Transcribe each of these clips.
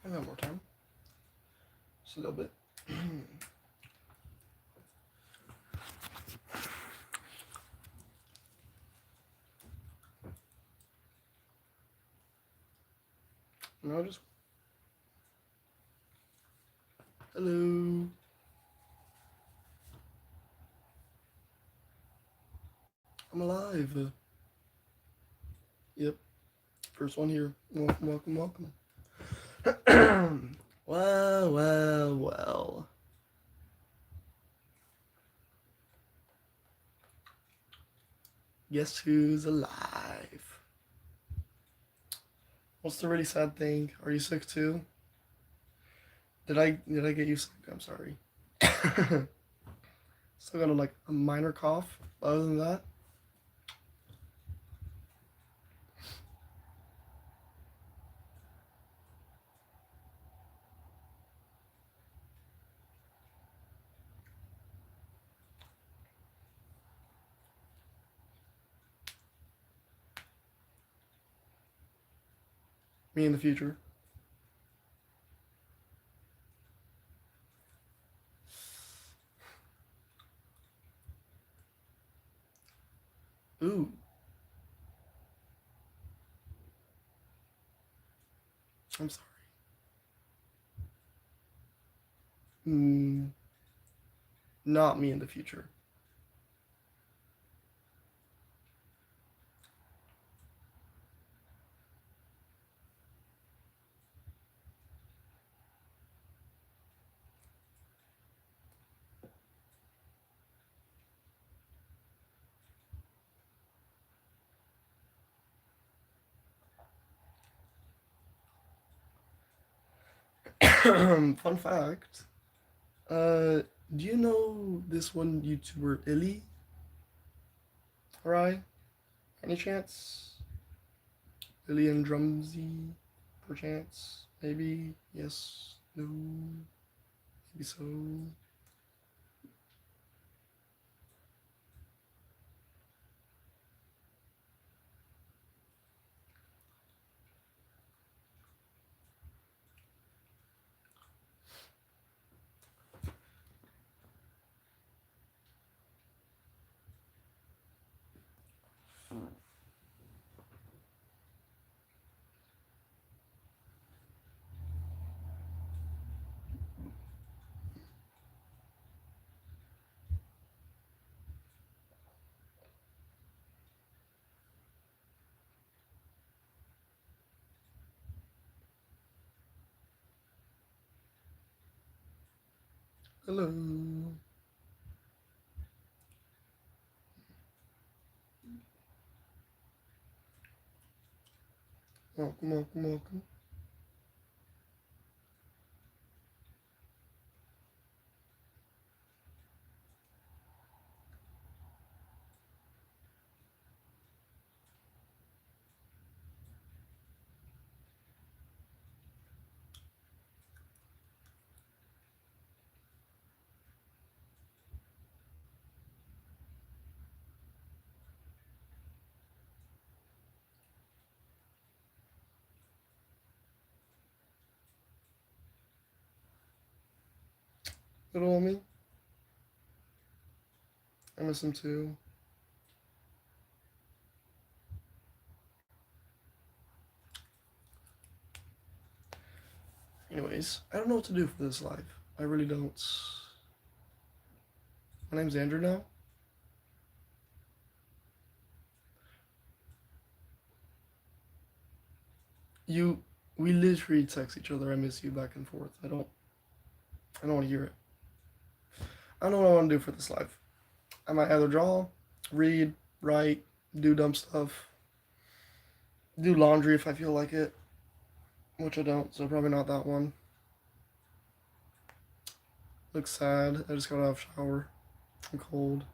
I got more time. Just a little bit. No, just hello. I'm alive. Yep. First one here. Welcome, welcome, welcome. Well, well, well. Guess who's alive? What's the really sad thing? Are you sick too? Did I get you sick? I'm sorry. Still got a minor cough. Other than that, me in the future. Ooh, I'm sorry. Mm, not me in the future. Fun fact. Uh, do you know this one YouTuber Illy? Right? Any chance? Illy and Drumsy, perchance? Maybe? Yes? No? Maybe so? Hello. Welcome, welcome, welcome. Little on me. I miss him too. Anyways, I don't know what to do for this live. I really don't. My name's Andrew now. You, we literally text each other. I miss you back and forth. I don't want to hear it. I don't know what I want to do for this live. I might either draw, read, write, do dumb stuff, do laundry if I feel like it, which I don't, so probably not that one. Looks sad. I just got out of shower. I'm cold.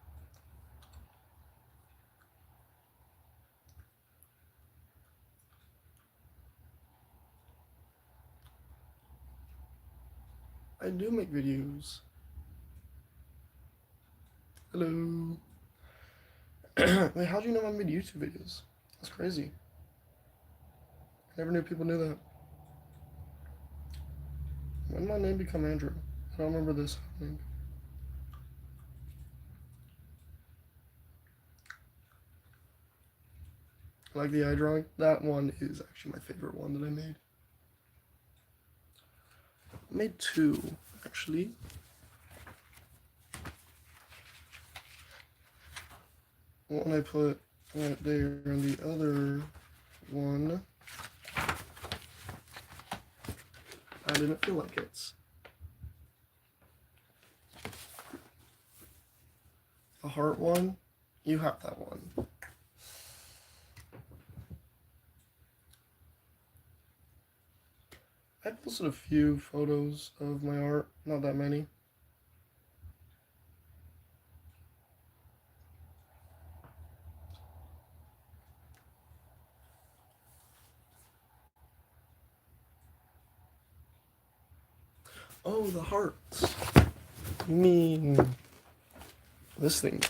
I do make videos. Hello. Wait, how do you know I made YouTube videos? That's crazy. I never knew people knew that. When did my name become Andrew? I don't remember this happening. Like the eye drawing? That one is actually my favorite one that I made. I made two, actually. One I put right there, and the other one I didn't feel like it. The heart one, you have that one. I posted a few photos of my art, not that many. Oh, the hearts. You mean this thing?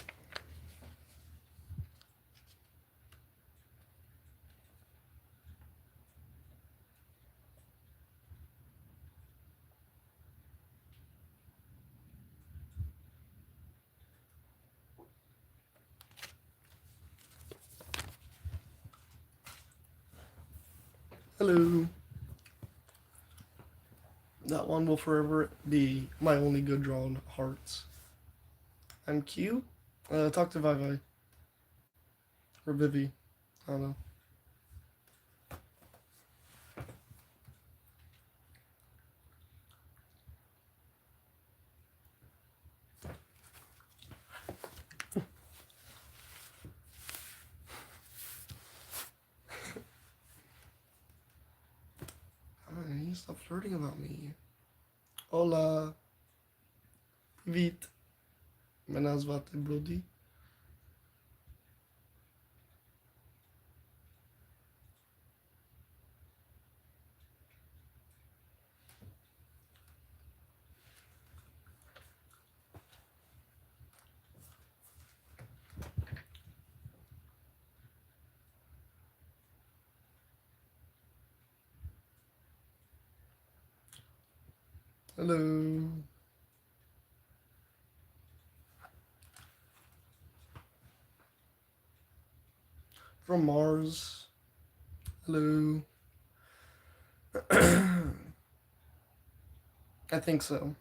Hello. That one will forever be my only good drawn hearts. I'm cute. Talk to Vivi. Or Vivi. I don't know. Hi, stop flirting about me. Hola. Vit. Me nazvate Brody. Hello. From Mars. Hello. I think so.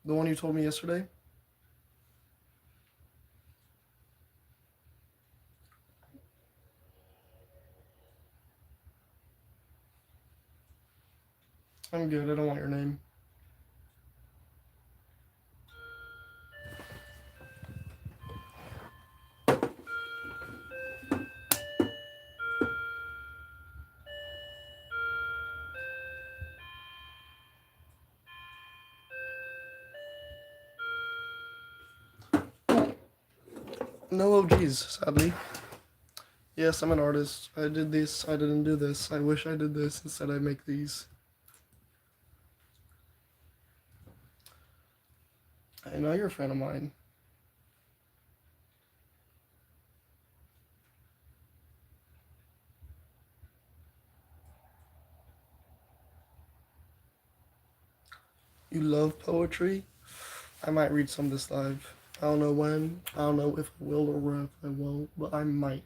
The one you told me yesterday? I'm good. I don't want your name. No OGs, sadly. Yes, I'm an artist. I did this. I didn't do this. I wish I did this. Instead, I make these. I know you're a fan of mine. You love poetry? I might read some this live. I don't know when. I don't know if I will or if I won't, but I might.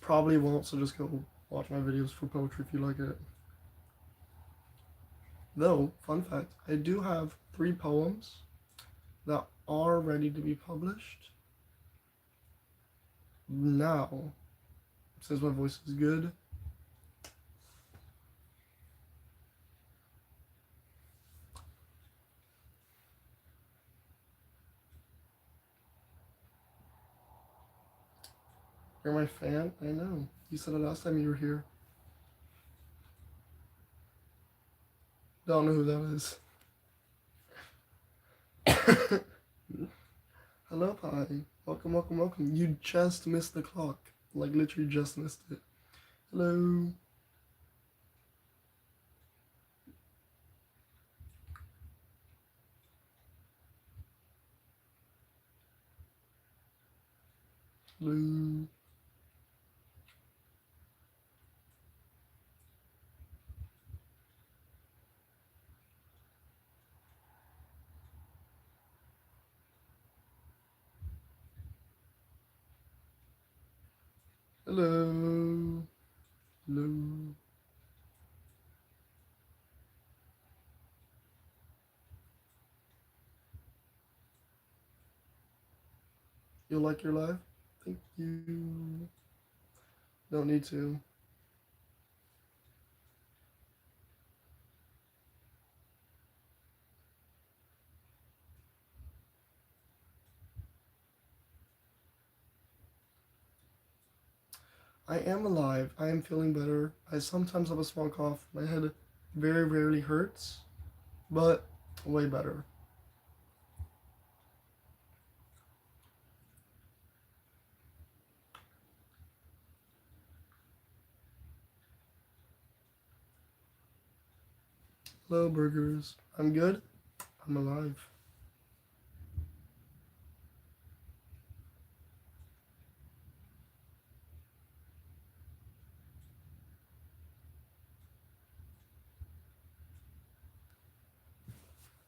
Probably won't, so just go watch my videos for poetry if you like it. Though, fun fact, I do have 3 poems that are ready to be published. Now, since my voice is good, you're my fan? I know. You said it last time you were here. Don't know who that is. Hello, hi. Welcome, welcome, welcome. You just missed the clock. Like, literally just missed it. Hello. Hello. Hello. Hello. You like your life? Thank you. Don't need to. I am alive. I am feeling better. I sometimes have a small cough. My head very rarely hurts, but way better. Hello, burgers. I'm good. I'm alive.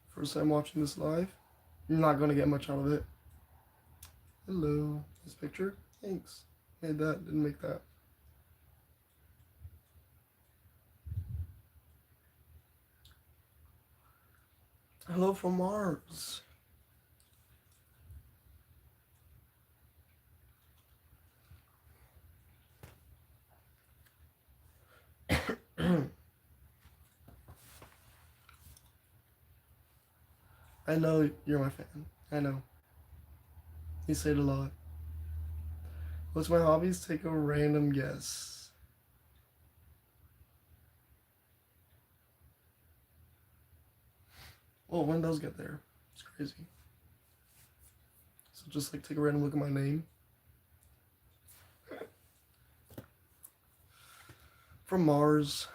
First time watching this live. I'm not gonna get much out of it. Hello. This picture? Thanks. Made that, didn't make that. Hello from Mars. I know you're my fan. I know. You say it a lot. What's my hobbies? Take a random guess. Oh, when those get there? It's crazy. So just like take a random look at my name. From Mars.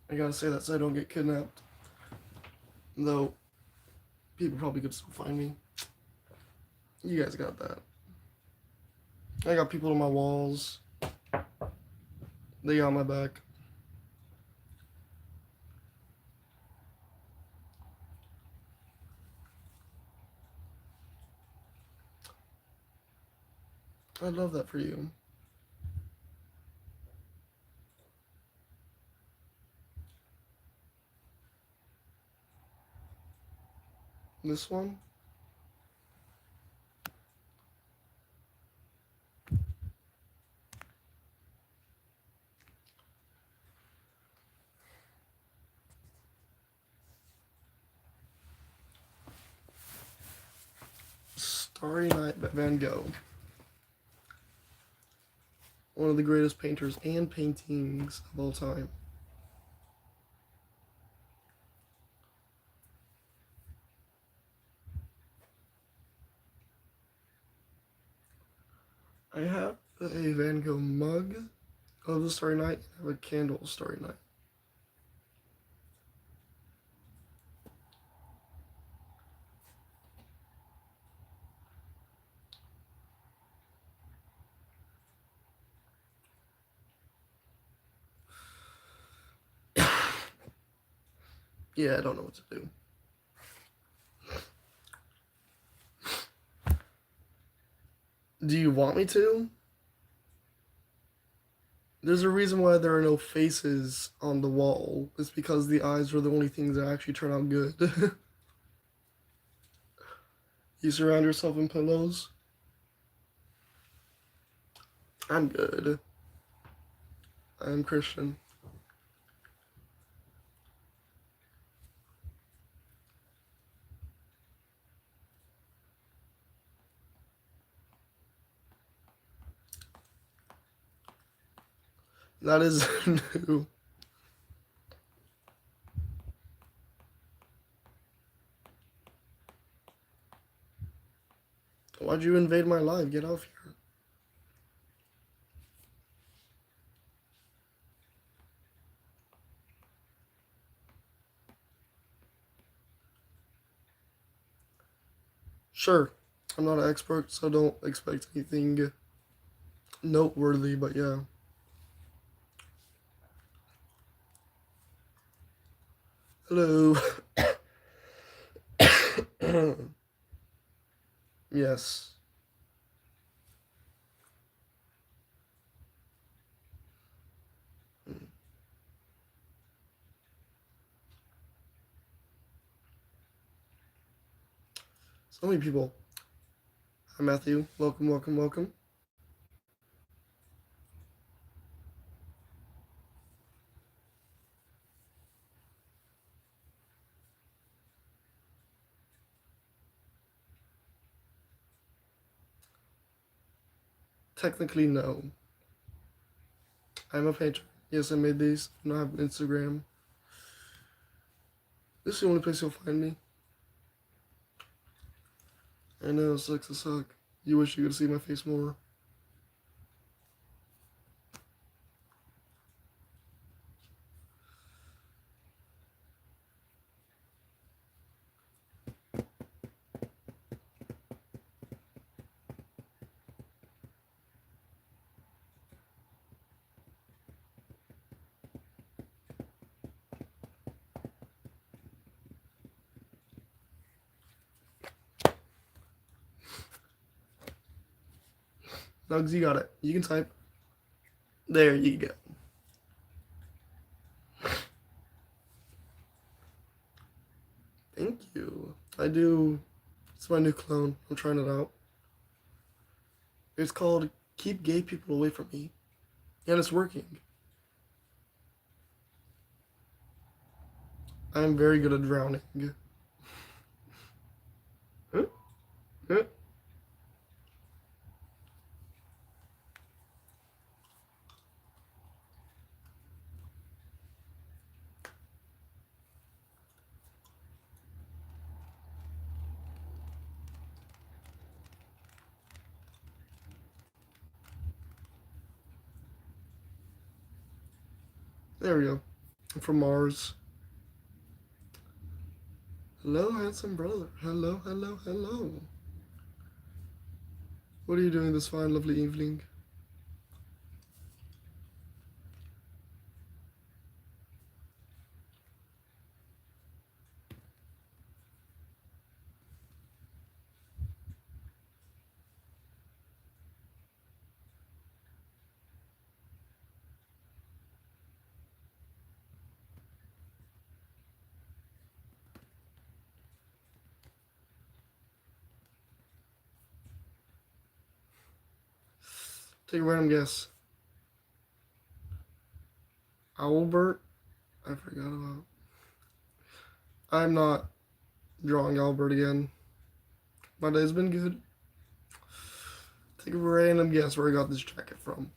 I gotta say that so I don't get kidnapped. Though, people probably could still find me. You guys got that. I got people on my walls. They got my back. I love that for you. This one? Starry Night by Van Gogh. One of the greatest painters and paintings of all time. I have a Van Gogh mug of the Starry Night. I have a candle Starry Night. Yeah, I don't know what to do. Do you want me to? There's a reason why there are no faces on the wall. It's because the eyes are the only things that actually turn out good. You surround yourself in pillows. I'm good. I'm Christian. That is new. Why'd you invade my life? Get off here. Sure. I'm not an expert, so don't expect anything noteworthy, but yeah. Hello. Yes. So many people. Hi, Matthew. Welcome, welcome, welcome. Technically, no. I'm a painter. Yes, I made these. I don't have an Instagram. This is the only place you'll find me. I know, sucks to suck. You wish you could see my face more. Nugs, you got it. You can type. There you go. Thank you. I do. It's my new clone. I'm trying it out. It's called Keep Gay People Away From Me. And it's working. I'm very good at drowning. Huh? Huh? There we go. I'm from Mars. Hello, handsome brother. Hello, hello, hello. What are you doing this fine, lovely evening? Take a random guess. Albert? I forgot about. I'm not drawing Albert again. My day's been good. Take a random guess where I got this jacket from.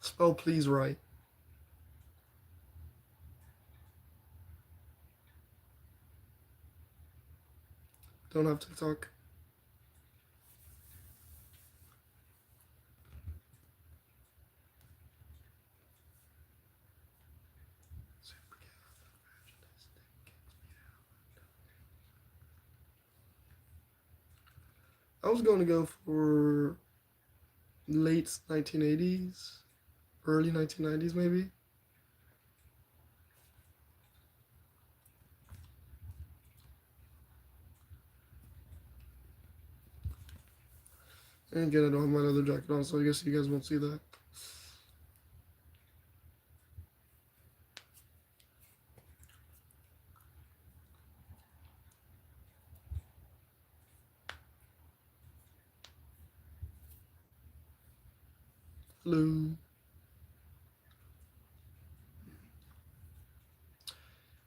Spell please right. Don't have TikTok. I was going to go for late 1980s, early 1990s maybe. And again, I don't have my leather jacket on, so I guess you guys won't see that. Hello.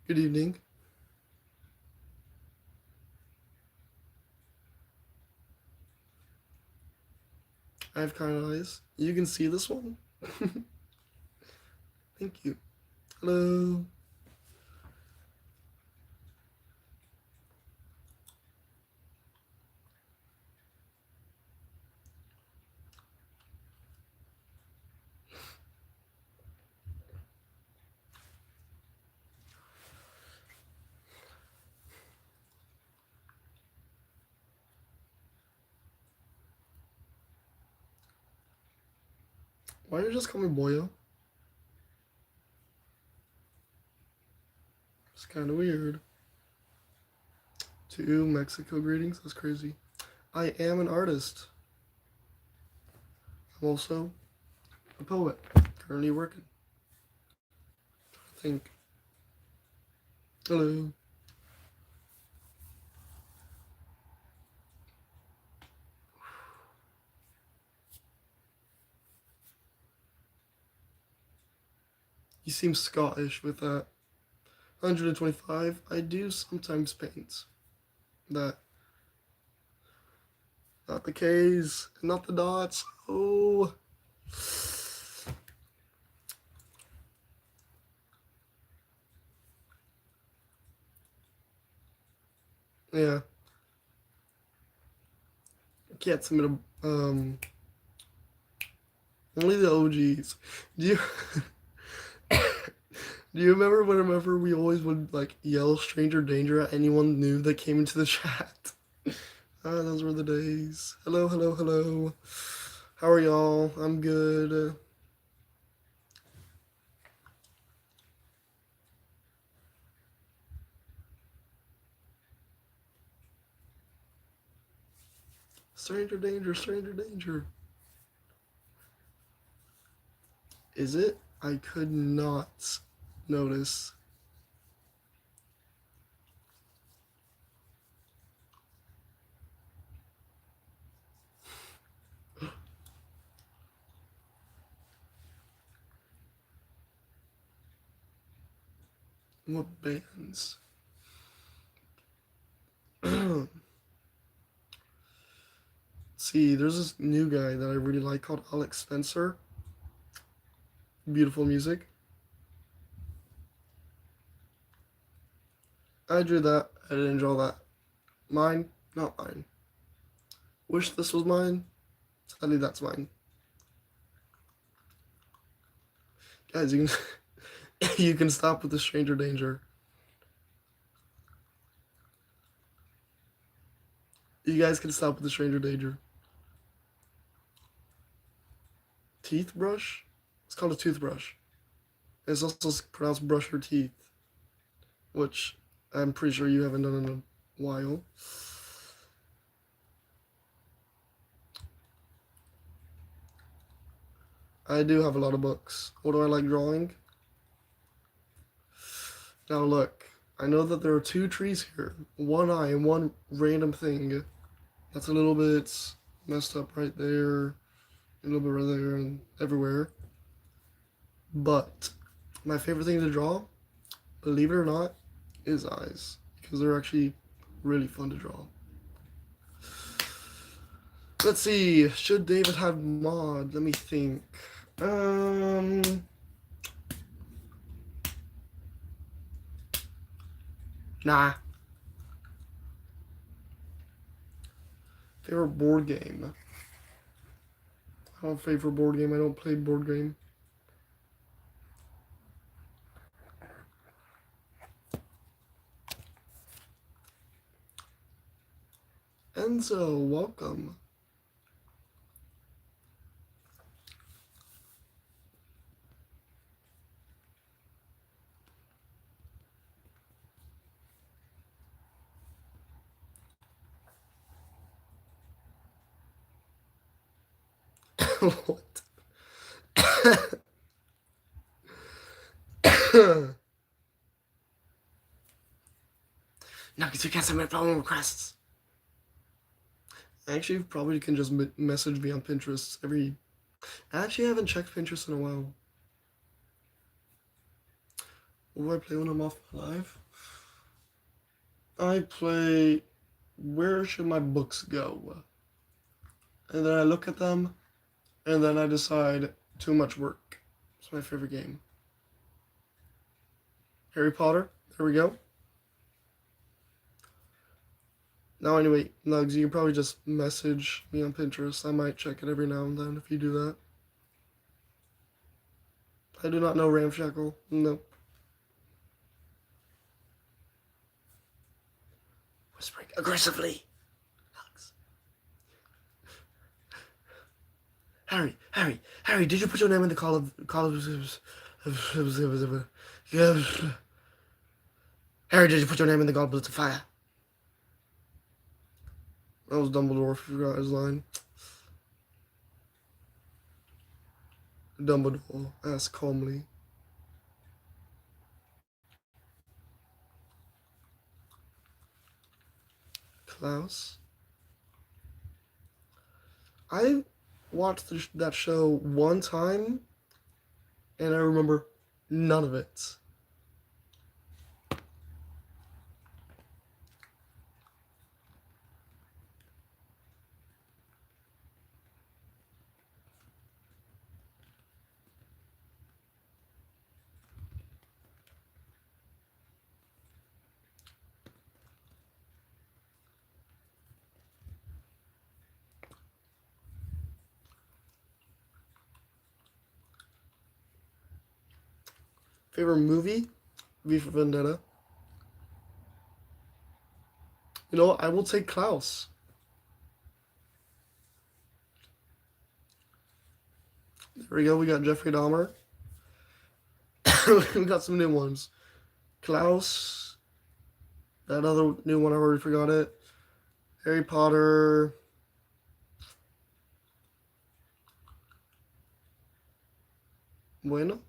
Good evening. I have kind eyes. You can see this one? Thank you. Hello. Why did you just call me Boyo? It's kind of weird. To Mexico greetings? That's crazy. I am an artist. I'm also a poet, currently working. I think. Hello. You seem Scottish with that. 125. I do sometimes paint. That. Not the K's, not the dots. Oh. Yeah. I can't submit a only the OGs. Do you do you remember whenever we always would like yell stranger danger at anyone new that came into the chat? Ah, those were the days. Hello, hello, hello. How are y'all? I'm good. Stranger danger, stranger danger. Is it? I could not notice. What bands? See, there's this new guy that I really like called Alex Spencer. Beautiful music. I drew that. I didn't draw that. Mine? Not mine. Wish this was mine. Sadly, that's mine. Guys, you can you can stop with the stranger danger. You guys can stop with the stranger danger. Teeth brush? It's called a toothbrush. It's also pronounced brush your teeth, which I'm pretty sure you haven't done in a while. I do have a lot of books. What do I like drawing? Now look, I know that there are two trees here. One eye and one random thing. That's a little bit messed up right there. A little bit right there and everywhere. But my favorite thing to draw, believe it or not, is eyes. Because they're actually really fun to draw. Let's see. Should David have mod? Let me think. Nah. Favorite board game. I don't favor board game. I don't play board game. Enzo, welcome. What? No, because you can't submit problem requests. Actually, probably can just message me on Pinterest every. Actually, I haven't checked Pinterest in a while. What do I play when I'm off my live? I play Where Should My Books Go? And then I look at them, and then I decide too much work. It's my favorite game. Harry Potter. There we go. Now, anyway, Nugs, you can probably just message me on Pinterest. I might check it every now and then if you do that. I do not know Ramshackle. No. Whispering aggressively. Nugs. Harry, did you put your name in the call of Harry, did you put your name in the Goblet of Fire? That was Dumbledore, if you forgot his line. Dumbledore asked calmly. Klaus? I watched that show one time and I remember none of it. Favorite movie? V for Vendetta. You know what? I will take Klaus. There we go. We got Jeffrey Dahmer. We got some new ones. Klaus. That other new one, I already forgot it. Harry Potter. Bueno.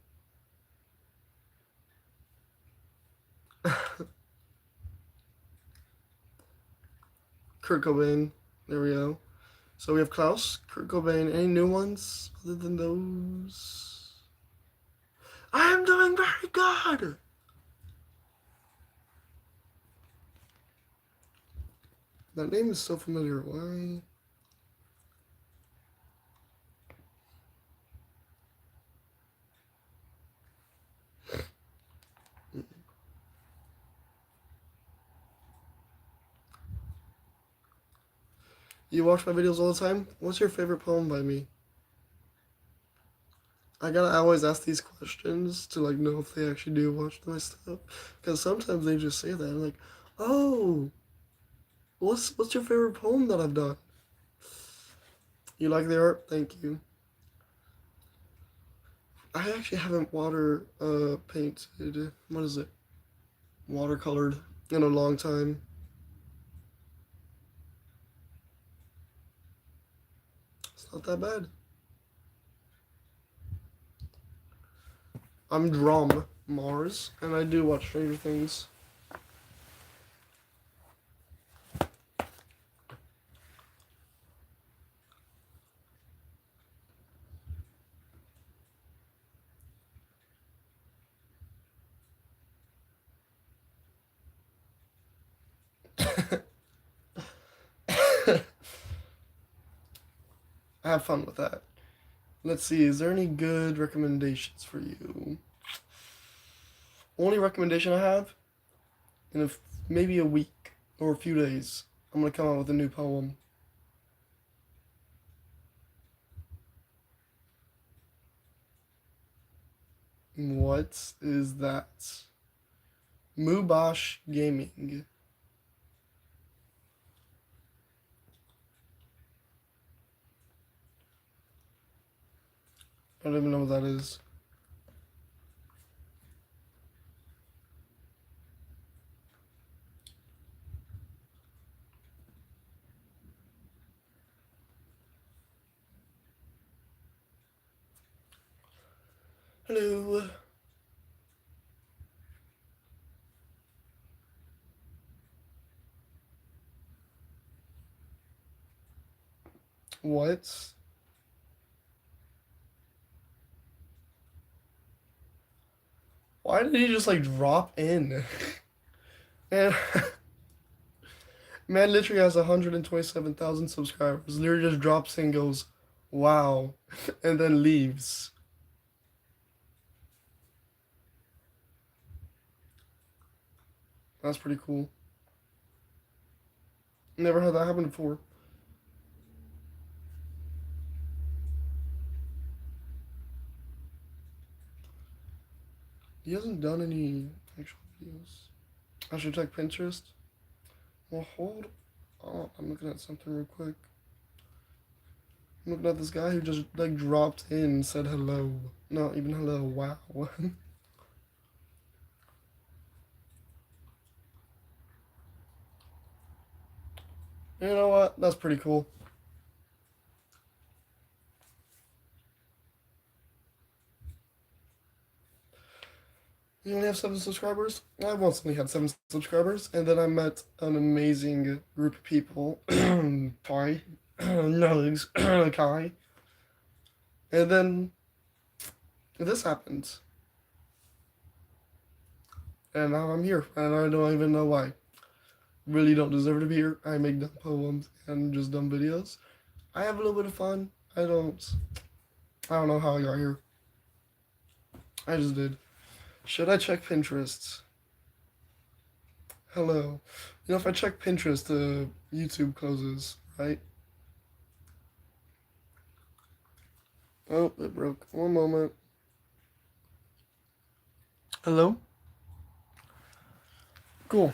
Kurt Cobain. There we go. So we have Klaus, Kurt Cobain. Any new ones other than those? I am doing very good. That name is so familiar. Why? You watch my videos all the time? What's your favorite poem by me? I always ask these questions to like know if they actually do watch my stuff. Because sometimes they just say that. I'm like, oh, what's your favorite poem that I've done? You like the art? Thank you. I actually haven't water painted. What is it? Watercolored in a long time. It's not that bad. I'm Drum Mars, and I do watch Stranger Things. Have fun with that. Let's see, is there any good recommendations for you? Only recommendation I have, in maybe a week or a few days, I'm gonna come out with a new poem. What is that? Mubosh Gaming. I don't even know what that is. Hello. What? Why did he just like drop in? And man literally has 127,000 subscribers. Literally just drops in, goes, wow, and then leaves. That's pretty cool. Never had that happen before. He hasn't done any actual videos. I should check Pinterest. Well, hold on. I'm looking at something real quick. I'm looking at this guy who just like dropped in and said hello. Not even hello. Wow. You know what? That's pretty cool. You only have 7 subscribers? I once only had 7 subscribers, and then I met an amazing group of people. Kai, Nugs, Kai, and then this happened, and now I'm here, and I don't even know why. Really don't deserve to be here. I make dumb poems and just dumb videos. I have a little bit of fun. I don't know how I got here. I just did. Should I check Pinterest? Hello. You know, if I check Pinterest, YouTube closes, right? Oh, it broke. One moment. Hello? Cool.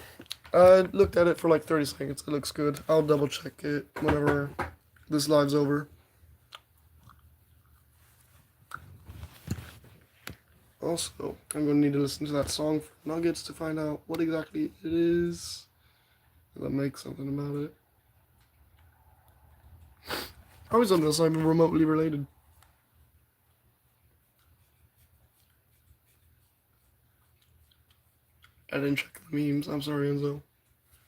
I looked at it for like 30 seconds. It looks good. I'll double check it whenever this live's over. Also, I'm going to need to listen to that song for Nuggets to find out what exactly it is. I'll make something about it. Probably something that's not even remotely related. I didn't check the memes. I'm sorry, Enzo.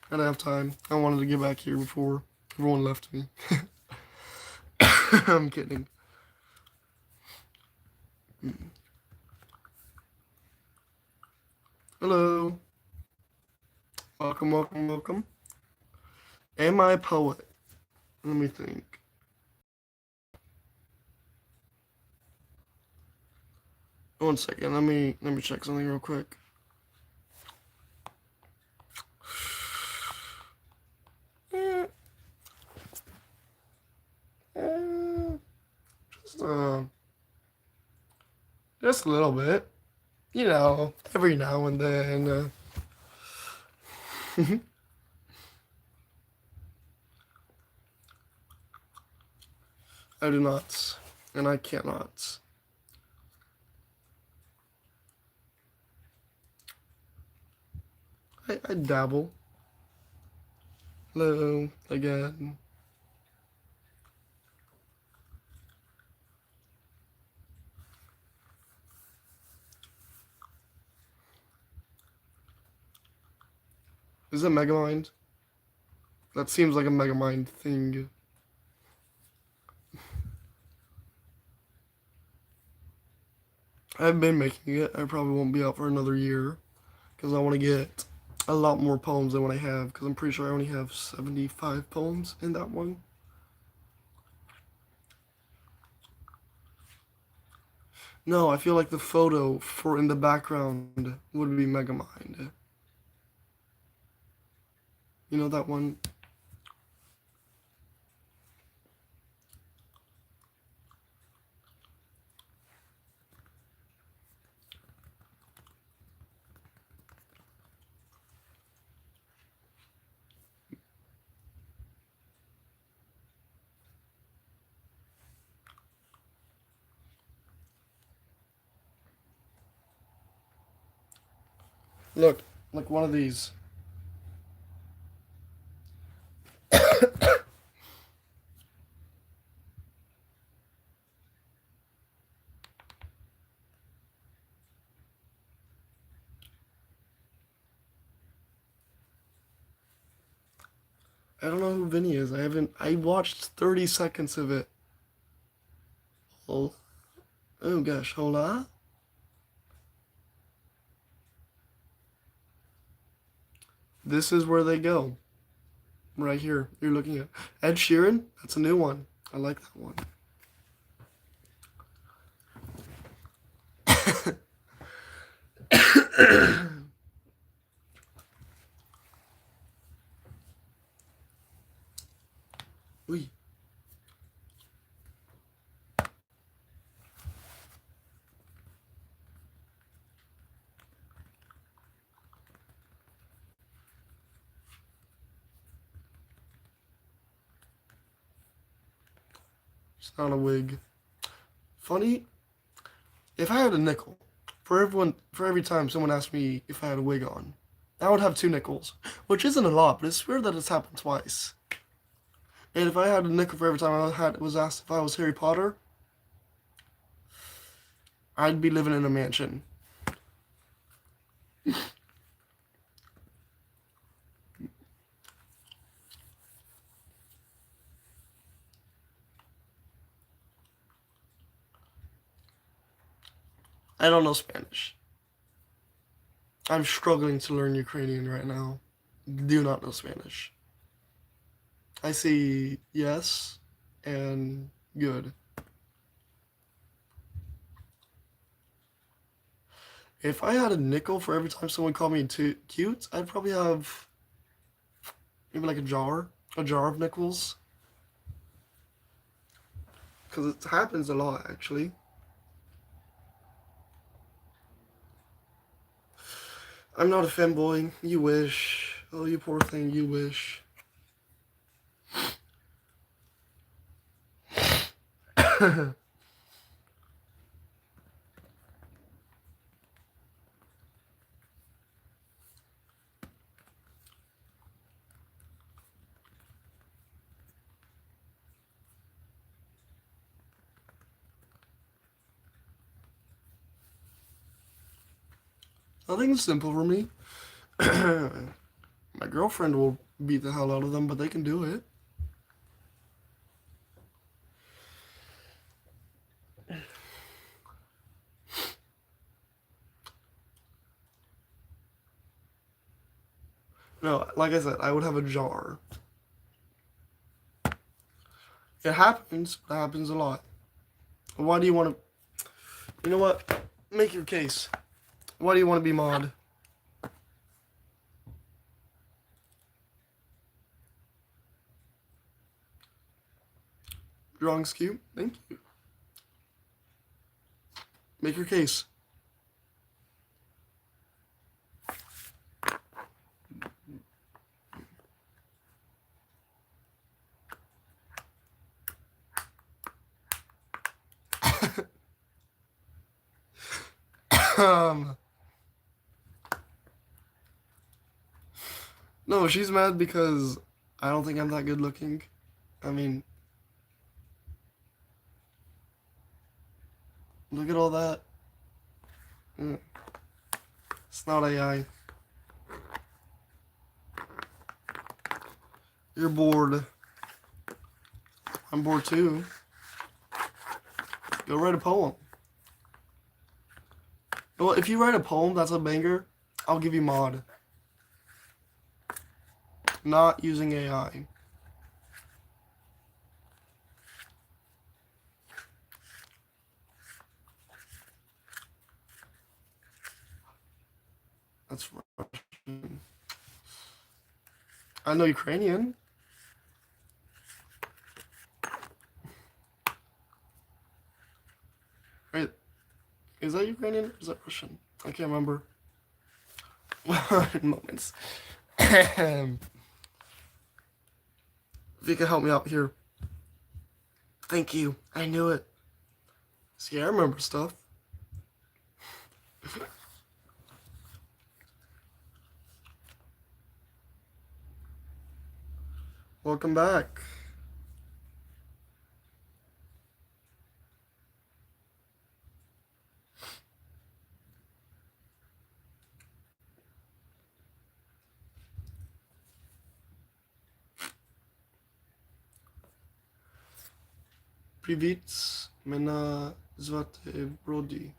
I didn't have time. I wanted to get back here before everyone left me. I'm kidding. Hello. Welcome, welcome, welcome. Am I a poet? Let me think. One second. Let me check something real quick. Just just a little bit. You know, every now and then. I do not, and I cannot. I dabble. Hello, again. Is it Megamind? That seems like a Megamind thing. I've been making it. I probably won't be out for another year because I want to get a lot more poems than what I have because I'm pretty sure I only have 75 poems in that one. No, I feel like the photo for in the background would be Megamind. You know that one? Look, like one of these. I don't know who Vinny is. I watched 30 seconds of it. Oh, oh gosh, hold on. This is where they go. Right here. You're looking at Ed Sheeran. That's a new one. I like that one. Uy. It's not a wig. Funny, if I had a nickel for every time someone asked me if I had a wig on, I would have 2 nickels, which isn't a lot, but it's weird that it's happened twice. And if I had a nickel for every time was asked if I was Harry Potter, I'd be living in a mansion. I don't know Spanish. I'm struggling to learn Ukrainian right now. Do not know Spanish. I say yes and good. If I had a nickel for every time someone called me too cute, I'd probably have maybe like a jar of nickels. Because it happens a lot, actually. I'm not a femboy. You wish. Oh, you poor thing, you wish. Nothing's simple for me. My girlfriend will beat the hell out of them, but they can do it. No, like I said, I would have a jar. It happens, but it happens a lot. Why do you want to... You know what? Make your case. Why do you want to be mod? Drawing's cute. Thank you. Make your case. um... No, she's mad because I don't think I'm that good looking. I mean, look at all that. It's not AI. You're bored. I'm bored too. Go write a poem. Well, if you write a poem that's a banger, I'll give you mod. Not using AI. That's Russian. I know Ukrainian. Wait, is that Ukrainian or is that Russian? I can't remember. Moments. If you could help me out here. Thank you. I knew it. See, I remember stuff. Welcome back. Привіт, мене звати Brody.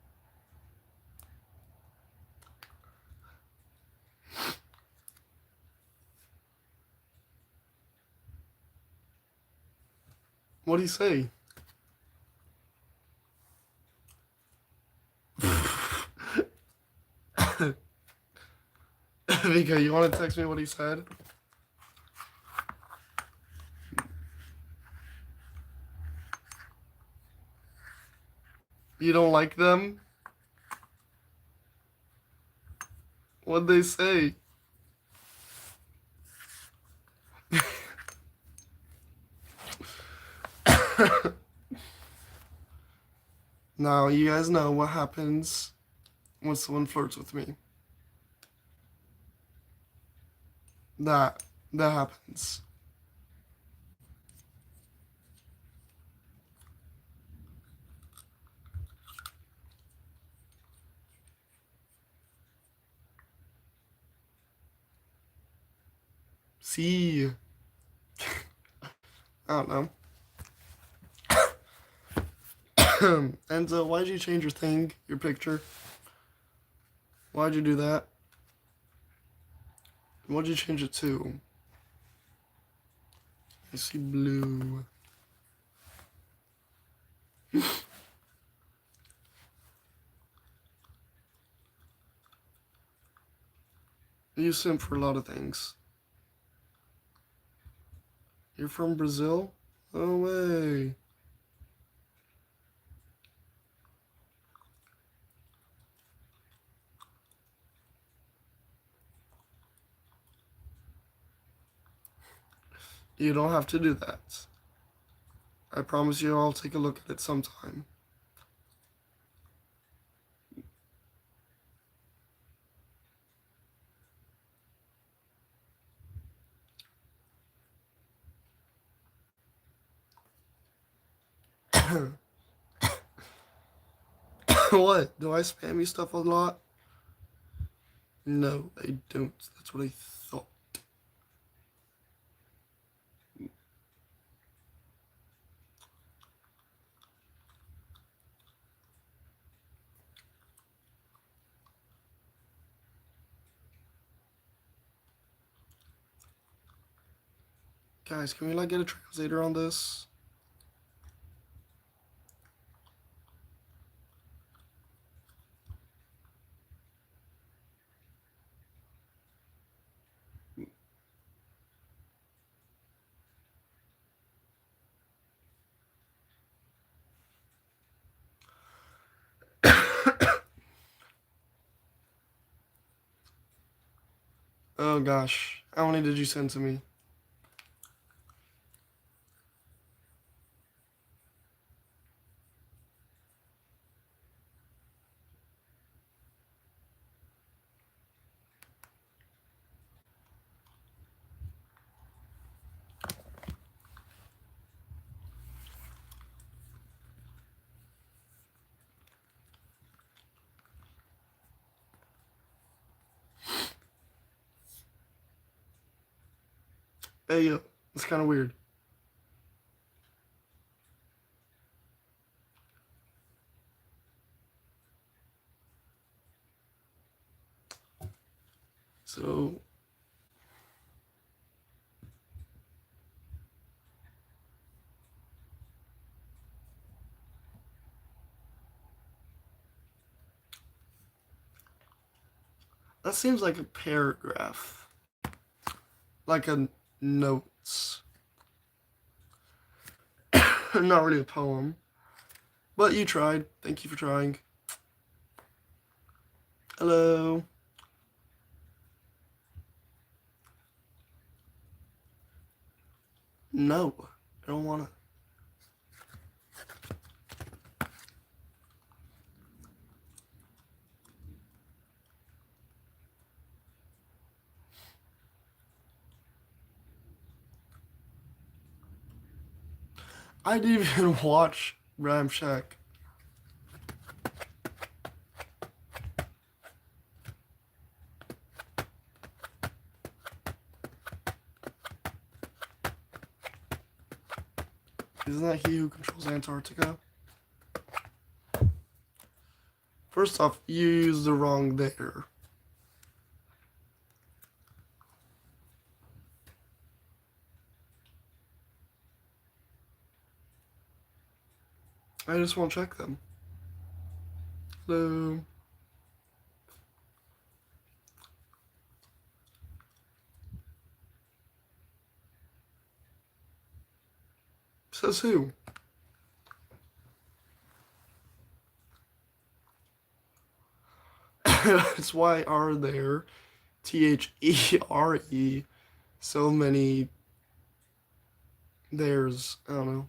What do you say? Vika, you want to text me what he said? You don't like them? What'd they say? Now, you guys know what happens when someone flirts with me. That happens. See, I don't know. And why'd you change your thing, your picture? Why'd you do that? What'd you change it to? I see blue. You simp for a lot of things. You're from Brazil? No way. You don't have to do that. I promise you I'll take a look at it sometime. What? Do I spam you stuff a lot? No, I don't. That's what I thought. Guys, can we like get a translator on this? Oh gosh, how many did you send to me? Hey, yo, it's kind of weird. So, that seems like a paragraph. Like a notes. Not really a poem. But you tried. Thank you for trying. Hello. No, I don't want to. I didn't even watch Ram Shack. Isn't that he who controls Antarctica? First off, you used the wrong there. I just won't check them. Hello. Says who? It's why are there THERE so many there's I don't know.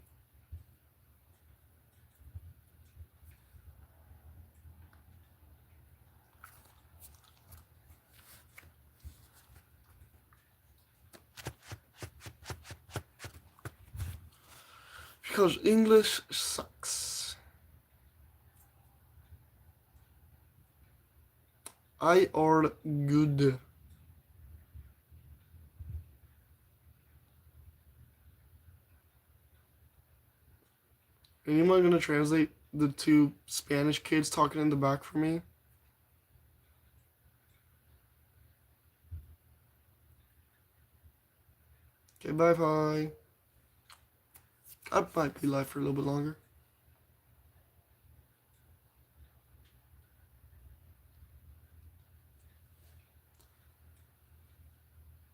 Because English sucks. I are good. Anyone gonna translate the two Spanish kids talking in the back for me. Okay, bye bye. I might be live for a little bit longer.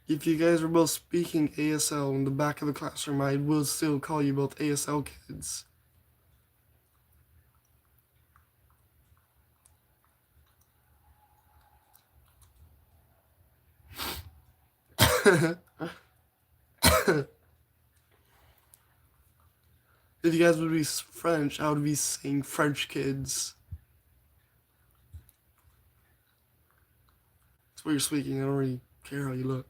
If you guys were both speaking ASL in the back of the classroom, I will still call you both ASL kids. If you guys would be French, I would be saying French kids. That's what you're speaking. I don't really care how you look.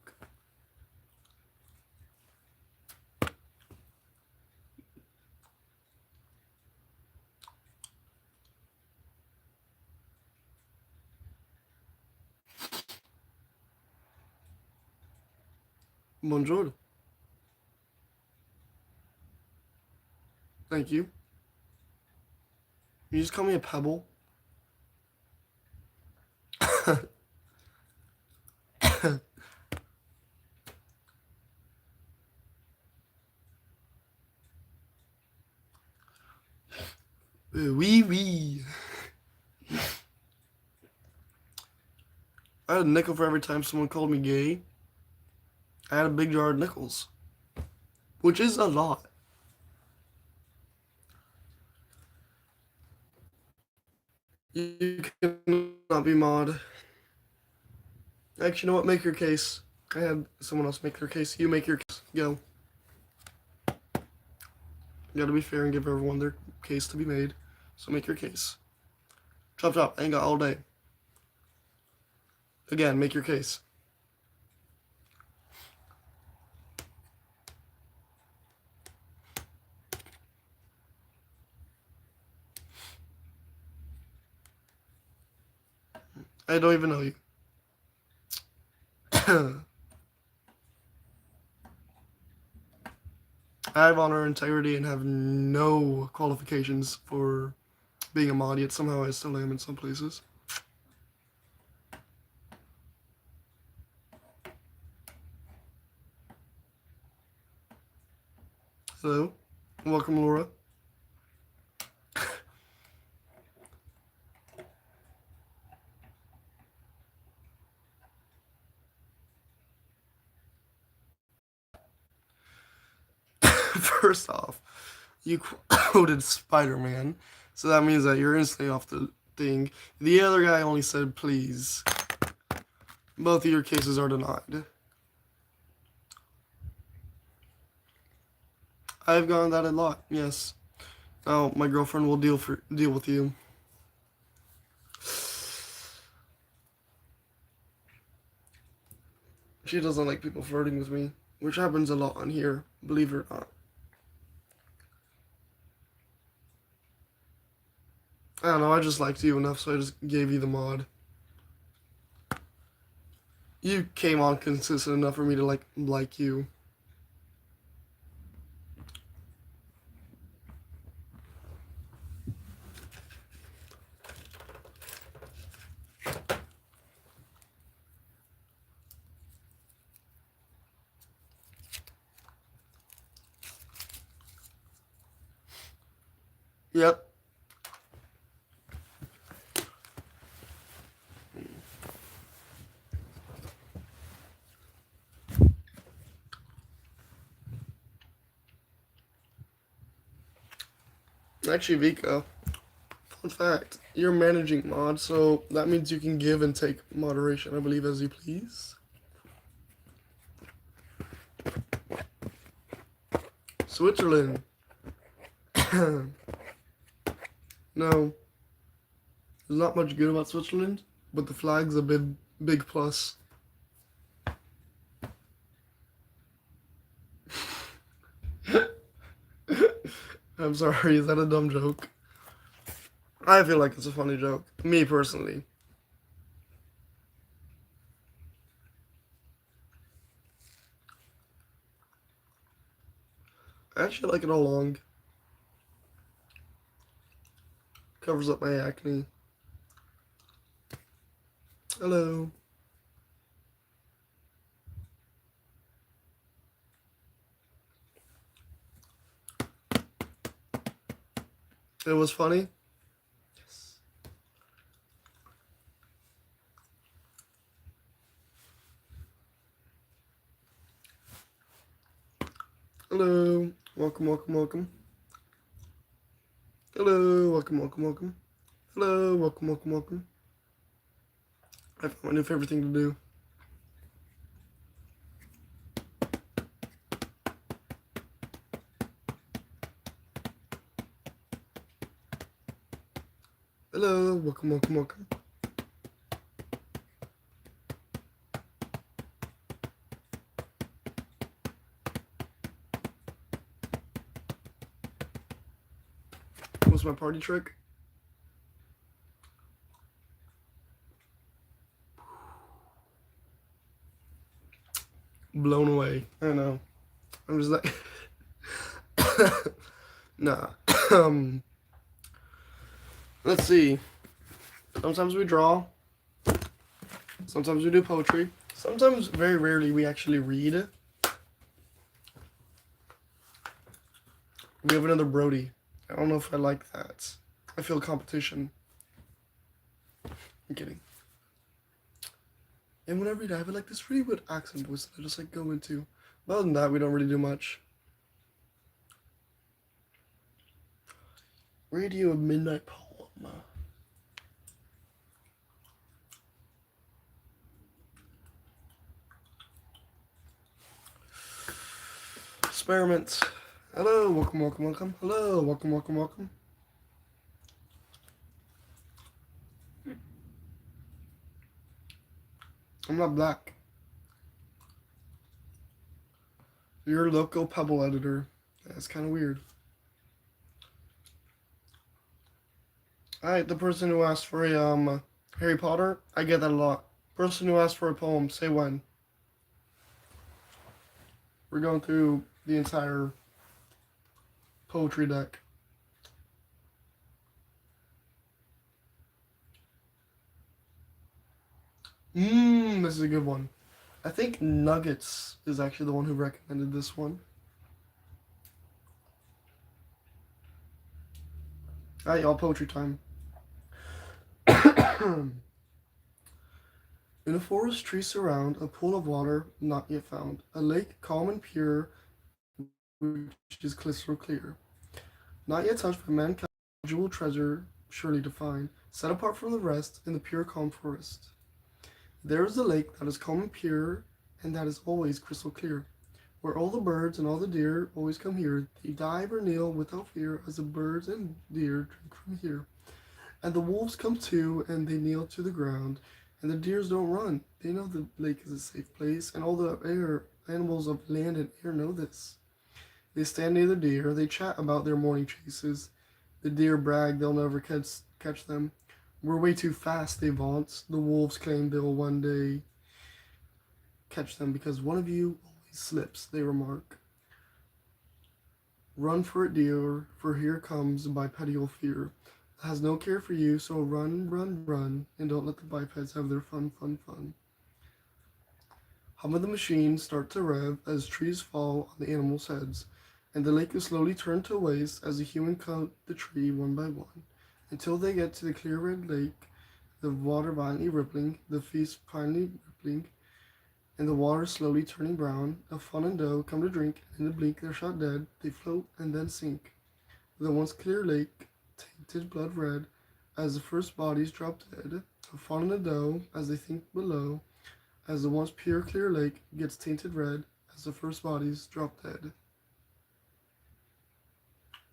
Bonjour. Thank you. You just call me a pebble? Oui, oui. I had a nickel for every time someone called me gay. I had a big jar of nickels, which is a lot. You cannot be mod. Actually, you know what? Make your case. I had someone else make their case. You make your case. Go. You gotta be fair and give everyone their case to be made. So make your case. Chop chop. I ain't got all day. Again, make your case. I don't even know you. I have honor and integrity and have no qualifications for being a mod, yet somehow I still am in some places. Hello. Welcome, Laura. First off, you quoted Spider-Man, so that means that you're instantly off the thing. The other guy only said please. Both of your cases are denied. I've gotten that a lot, yes. Now my girlfriend will deal with you. She doesn't like people flirting with me, which happens a lot on here, believe it or not. I don't know, I just liked you enough, so I just gave you the mod. You came on consistent enough for me to like you. Yep. Actually, Vika, fun fact, you're managing mod, so that means you can give and take moderation, I believe, as you please. Switzerland. No. There's not much good about Switzerland, but the flag's a big plus. I'm sorry, is that a dumb joke? I feel like it's a funny joke. Me personally. I actually like it all along. Covers up my acne. Hello. It was funny. Yes. Hello. Welcome, welcome, welcome. Hello. Welcome, welcome, welcome. Hello. Welcome, welcome, welcome. I found my new favorite thing to do. Hello. Welcome, welcome, welcome. What's my party trick? Blown away. I know. I'm just like, nah. Let's see. Sometimes we draw. Sometimes we do poetry. Sometimes, very rarely, we actually read. We have another Brody. I don't know if I like that. I feel competition. I'm kidding. And when I read, I have like this really weird accent voice that I just like go into. But other than that, we don't really do much. Read you a midnight poem. Experiments. Hello, welcome, welcome, welcome. Hello, welcome, welcome, welcome. I'm not black. Your local Pebble editor. That's kind of weird. Alright, the person who asked for a Harry Potter, I get that a lot. Person who asked for a poem, say when. We're going through the entire poetry deck. This is a good one. I think Nuggets is actually the one who recommended this one. Alright, y'all, poetry time. In a forest, trees surround a pool of water not yet found, a lake calm and pure, which is crystal clear. Not yet touched by mankind, jewel treasure surely to find, set apart from the rest in the pure calm forest. There is a lake that is calm and pure, and that is always crystal clear, where all the birds and all the deer always come here. They dive or kneel without fear, as the birds and deer drink from here. And the wolves come too, and they kneel to the ground, and the deers don't run. They know the lake is a safe place, and all the animals of land and air know this. They stand near the deer, they chat about their morning chases. The deer brag they'll never catch them. We're way too fast, they vaunt. The wolves claim they'll one day catch them because one of you always slips, they remark. Run for it, dear, for here comes bipedal fear. It has no care for you, so run, run, run, and don't let the bipeds have their fun, fun, fun. Hum of the machines start to rev as trees fall on the animals' heads, and the lake is slowly turned to waste as the human cut the tree one by one, until they get to the clear red lake, the water violently rippling, the feast finally rippling, and the water slowly turning brown. A fawn and doe come to drink, and in a blink they're shot dead. They float and then sink. The once clear lake, tainted blood red, as the first bodies drop dead. A fawn and a doe, as they sink below, as the once pure clear lake gets tainted red, as the first bodies drop dead.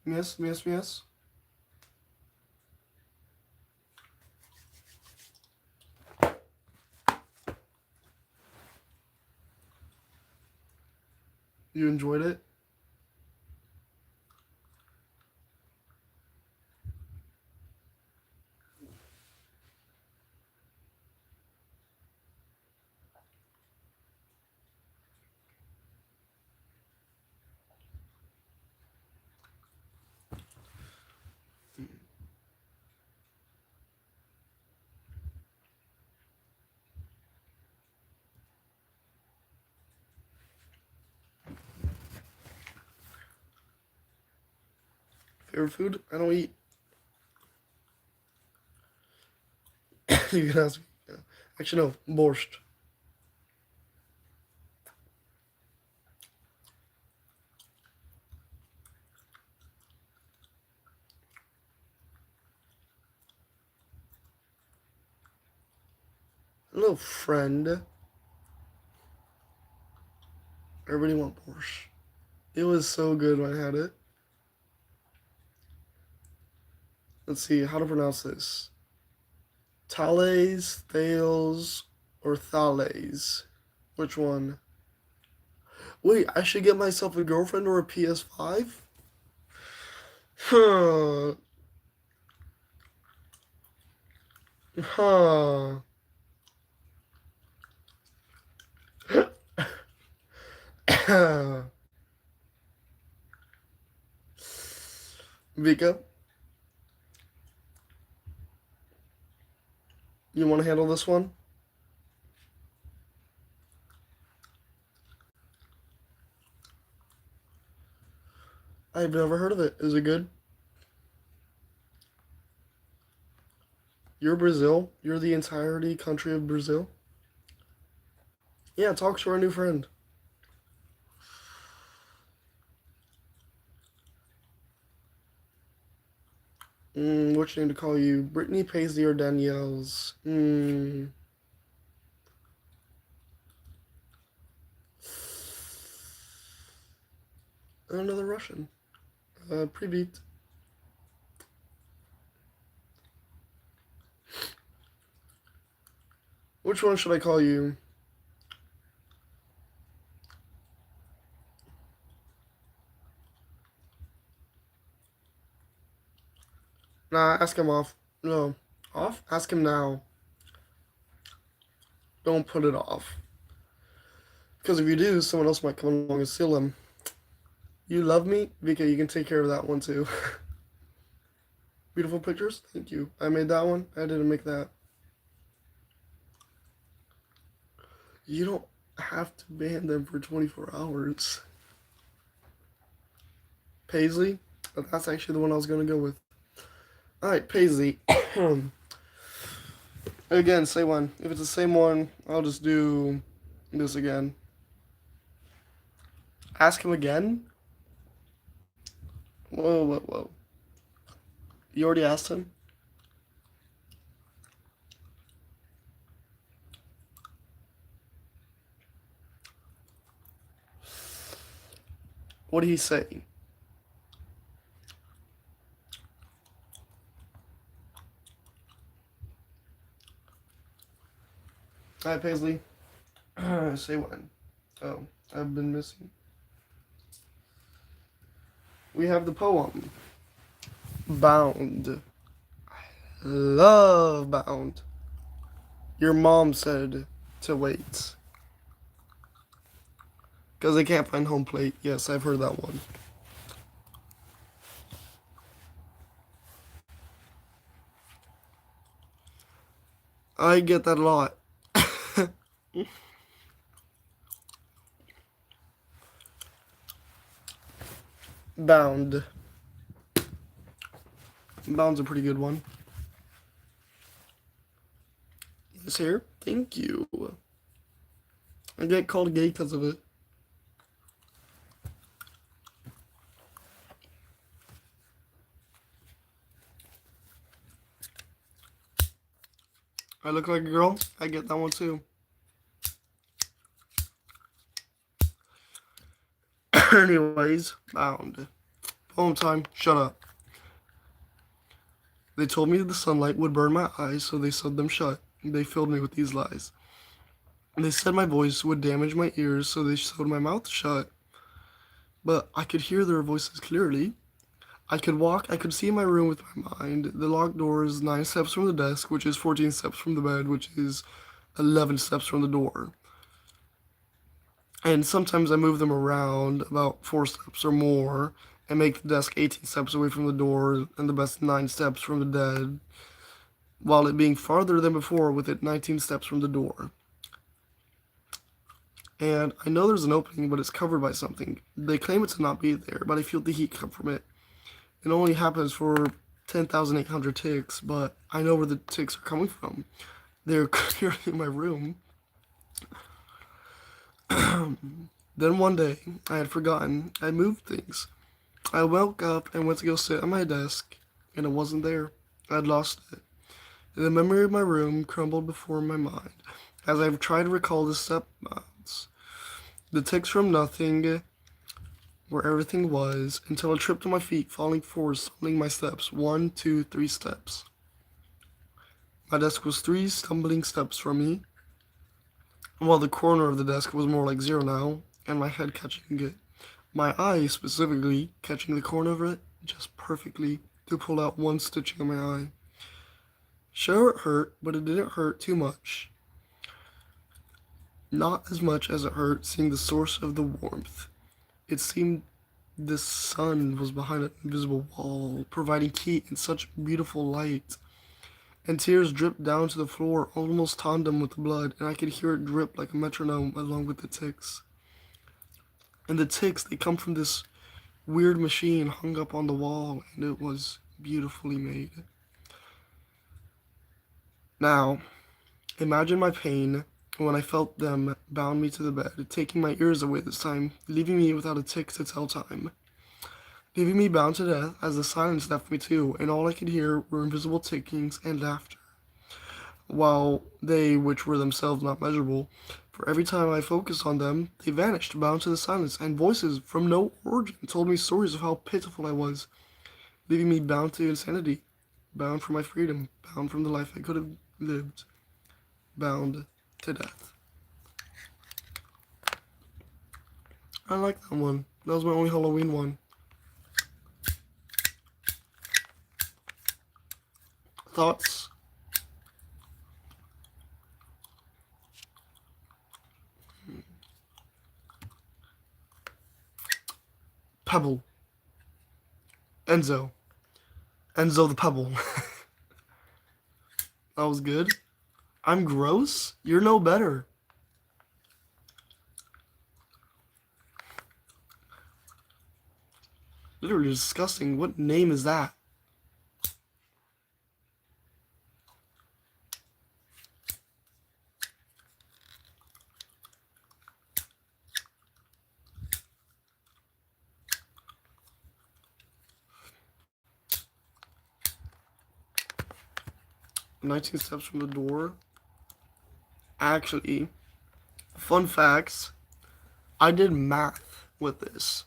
Yes, yes, yes. You enjoyed it? Favorite food? I don't eat. You can ask me. Yeah. Actually, no. Borscht. Hello, friend. Everybody want borscht. It was so good when I had it. Let's see how to pronounce this. Thales, Thales, or Thales? Which one? Wait, I should get myself a girlfriend or a PS5? Huh. Huh. Vika, you want to handle this one? I've never heard of it. Is it good? You're Brazil? You're the entirety country of Brazil? Yeah, talk to our new friend. What you need to call you? Brittany Paisley or Danielle's? Another Russian. Привет. Which one should I call you? Nah, ask him off. No. Off? Ask him now. Don't put it off. Because if you do, someone else might come along and steal him. You love me? Vika, you can take care of that one too. Beautiful pictures? Thank you. I made that one. I didn't make that. You don't have to ban them for 24 hours. Paisley? That's actually the one I was going to go with. Alright, Paisley. Again, say one. If it's the same one, I'll just do this again. Ask him again? Whoa, whoa, whoa. You already asked him? What did he say? Alright, Paisley. Say when. Oh, I've been missing. We have the poem. Bound. Love bound. Your mom said to wait. Because they can't find home plate. Yes, I've heard that one. I get that a lot. Bound. Bound's a pretty good one. This here? Thank you. I get called gay because of it. I look like a girl? I get that one too. Anyways, bound. Poem time. Shut up. They told me the sunlight would burn my eyes, so they sewed them shut. They filled me with these lies. They said my voice would damage my ears, so they sewed my mouth shut. But I could hear their voices clearly. I could see my room with my mind. The locked door is 9 steps from the desk, which is 14 steps from the bed, which is 11 steps from the door. And sometimes I move them around about 4 steps or more and make the desk 18 steps away from the door and the best 9 steps from the bed, while it being farther than before with it 19 steps from the door. And I know there's an opening, but it's covered by something. They claim it to not be there, but I feel the heat come from it. It only happens for 10,800 ticks, but I know where the ticks are coming from. They're clearly in my room. Then one day, I had forgotten I moved things. I woke up and went to go sit at my desk, and it wasn't there. I'd lost it. The memory of my room crumbled before my mind as I tried to recall the step mounts. The ticks from nothing where everything was until I tripped on my feet, falling forward, stumbling my steps. 1, 2, 3 steps. My desk was 3 stumbling steps from me, while the corner of the desk was more like 0 now, and my head catching it. My eye specifically catching the corner of it just perfectly to pull out one stitching on my eye. Sure, it hurt, but it didn't hurt too much. Not as much as it hurt seeing the source of the warmth. It seemed the sun was behind an invisible wall, providing heat and such beautiful light. And tears dripped down to the floor, almost tandem with the blood, and I could hear it drip like a metronome along with the ticks. And the ticks, they come from this weird machine hung up on the wall, and it was beautifully made. Now, imagine my pain when I felt them bound me to the bed, taking my ears away this time, leaving me without a tick to tell time. Leaving me bound to death as the silence left me too, and all I could hear were invisible tickings and laughter. While they, which were themselves not measurable, for every time I focused on them, they vanished, bound to the silence, and voices from no origin told me stories of how pitiful I was, leaving me bound to insanity, bound for my freedom, bound from the life I could have lived, bound to death. I like that one. That was my only Halloween one. Thoughts? Pebble. Enzo. Enzo the Pebble. That was good. I'm gross? You're no better. Literally disgusting. What name is that? "19 steps from the door." Actually, fun facts, I did math with this.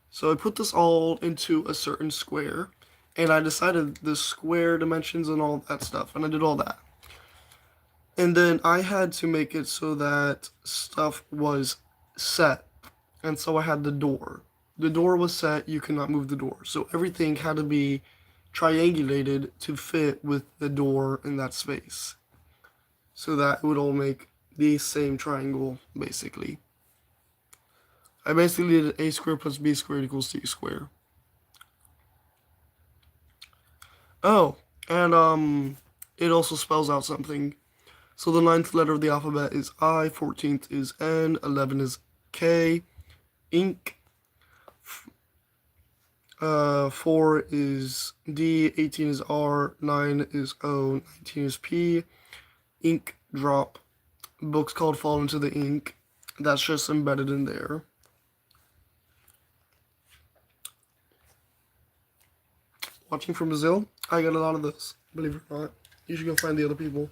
So I put this all into a certain square, and I decided the square dimensions and all that stuff, and I did all that. And then I had to make it so that stuff was set. And so I had the door. The door was set, you cannot move the door. So everything had to be triangulated to fit with the door in that space. So that it would all make the same triangle, basically. I basically did a squared plus b squared equals c squared. Oh, and it also spells out something. So the 9th letter of the alphabet is I, 14th is N, 11 is K, ink, 4 is D, 18 is R, 9 is O, 19 is P, ink drop, books called Fall into the Ink. That's just embedded in there. Watching from Brazil, I got a lot of this, believe it or not. You should go find the other people.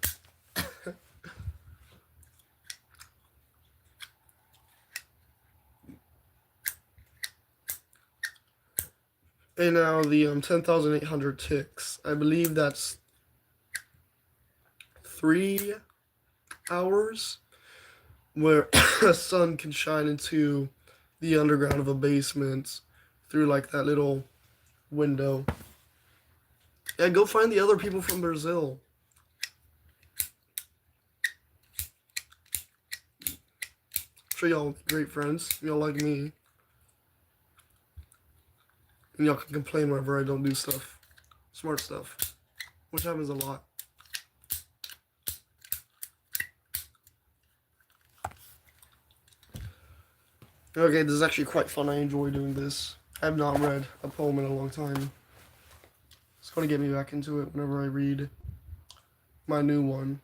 And now the 10,800 ticks. I believe that's 3 hours where the sun can shine into the underground of a basement through like that little window. Yeah, go find the other people from Brazil. I'm sure y'all great friends. Y'all like me. And y'all can complain whenever I don't do stuff. Smart stuff. Which happens a lot. Okay, this is actually quite fun. I enjoy doing this. I have not read a poem in a long time. It's going to get me back into it whenever I read my new one.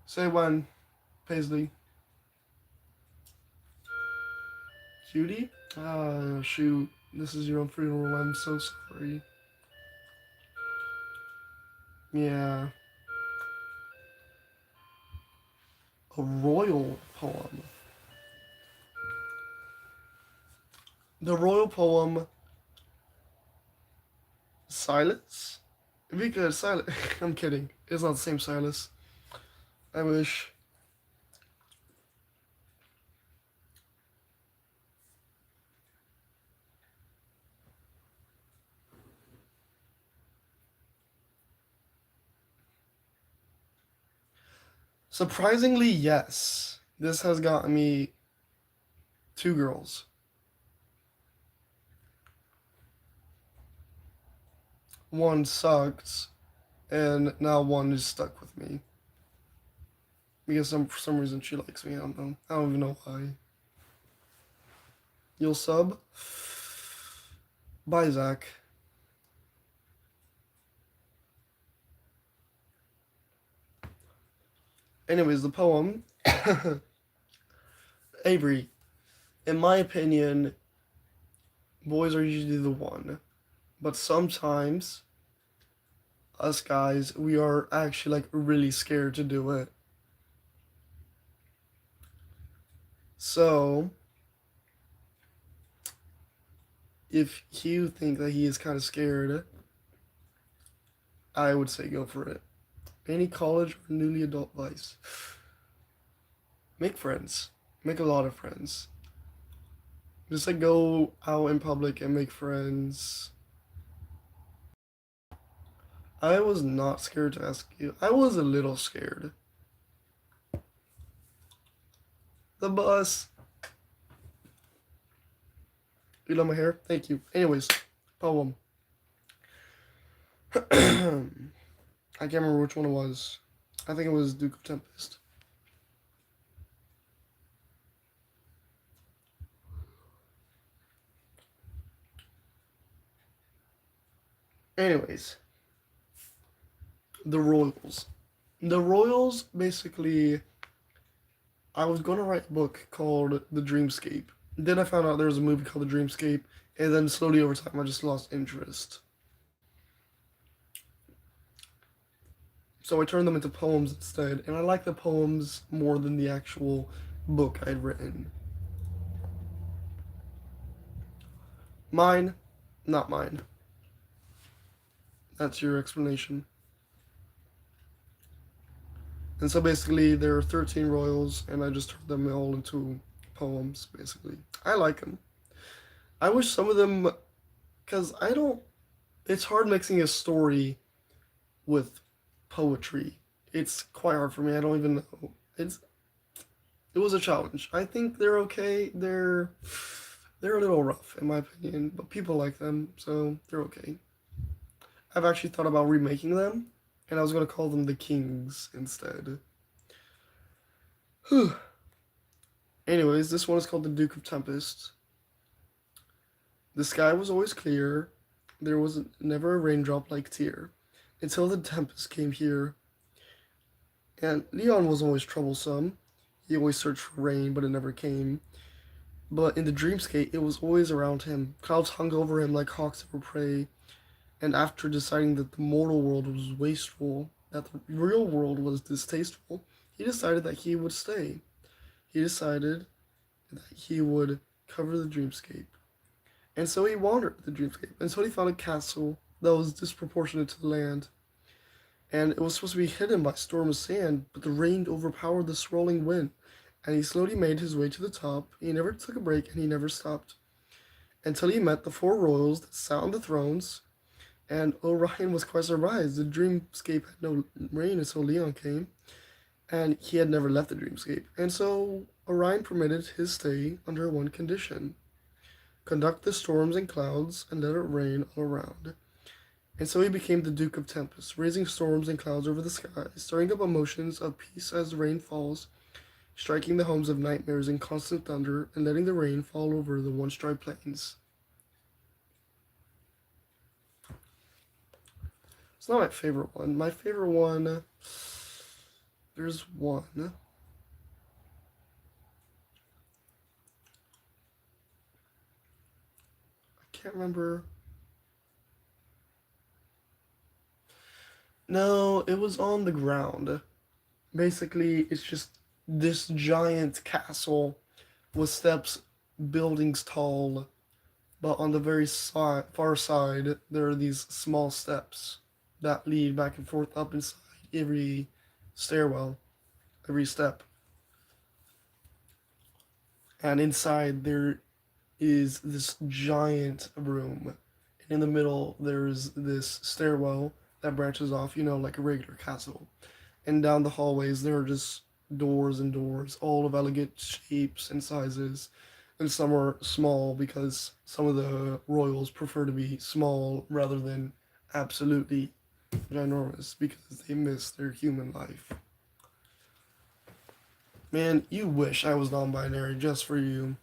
Say when, Paisley. Cutie? Ah, shoot. This is your own funeral. I'm so sorry. Yeah. A royal poem. The royal poem, Silas? Because Silas. I'm kidding. It's not the same Silas. I wish. Surprisingly, yes. This has gotten me 2 girls. One sucked, and now one is stuck with me. Because for some reason she likes me. I don't know. I don't even know why. You'll sub? Bye, Zach. Anyways, the poem. Avery, in my opinion, boys are usually the one. But sometimes, us guys, we are actually like really scared to do it. So, if you think that he is kind of scared, I would say go for it. Any college or newly adult vice. Make friends. Make a lot of friends. Just like go out in public and make friends. I was not scared to ask you. I was a little scared. The bus. You love my hair? Thank you. Anyways, poem. I can't remember which one it was. I think it was Duke of Tempest. Anyways, the Royals. The Royals basically. I was going to write a book called The Dreamscape. Then I found out there was a movie called The Dreamscape, and then slowly over time I just lost interest. So I turned them into poems instead, and I like the poems more than the actual book I'd written. Mine, not mine. That's your explanation. And so basically, there are 13 royals, and I just turned them all into poems, basically. I like them. I wish some of them, because I don't, it's hard mixing a story with poetry. It's quite hard for me. I don't even know. It was a challenge. I think they're okay. They're a little rough in my opinion, but people like them, so they're okay. I've actually thought about remaking them, and I was gonna call them the Kings instead. Anyways, this one is called the Duke of Tempest. The sky was always clear. There was never a raindrop like tear, until the tempest came here. And Leon was always troublesome. He always searched for rain, but it never came. But in the dreamscape, it was always around him. Clouds hung over him like hawks over prey. And after deciding that the mortal world was wasteful, that the real world was distasteful, he decided that he would stay. He decided that he would cover the dreamscape. And so he wandered the dreamscape until he found a castle that was disproportionate to the land. And it was supposed to be hidden by a storm of sand, but the rain overpowered the swirling wind, and he slowly made his way to the top. He never took a break, and he never stopped, until he met the 4 royals that sat on the thrones, and Orion was quite surprised. The dreamscape had no rain until Leon came, and he had never left the dreamscape. And so Orion permitted his stay under one condition: conduct the storms and clouds, and let it rain all around. And so he became the Duke of Tempest, raising storms and clouds over the sky, stirring up emotions of peace as the rain falls, striking the homes of nightmares in constant thunder, and letting the rain fall over the once dry plains. It's not my favorite one. My favorite one, there's one. I can't remember. No, it was on the ground. Basically, it's just this giant castle with steps, buildings tall, but on the very far side, there are these small steps that lead back and forth up inside every stairwell, every step. And inside, there is this giant room. And in the middle, there's this stairwell that branches off, like a regular castle. And down the hallways, there are just doors and doors, all of elegant shapes and sizes. And some are small because some of the royals prefer to be small rather than absolutely ginormous because they miss their human life. Man, you wish I was non-binary just for you.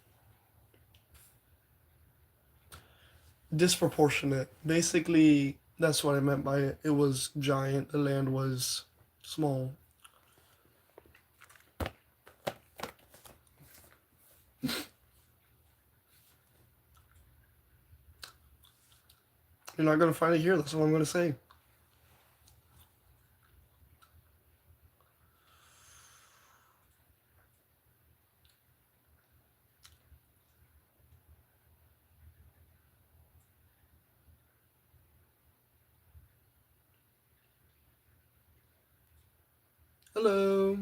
Disproportionate. Basically, that's what I meant by it. It was giant. The land was small. You're not gonna find it here. That's all I'm gonna say. Hello.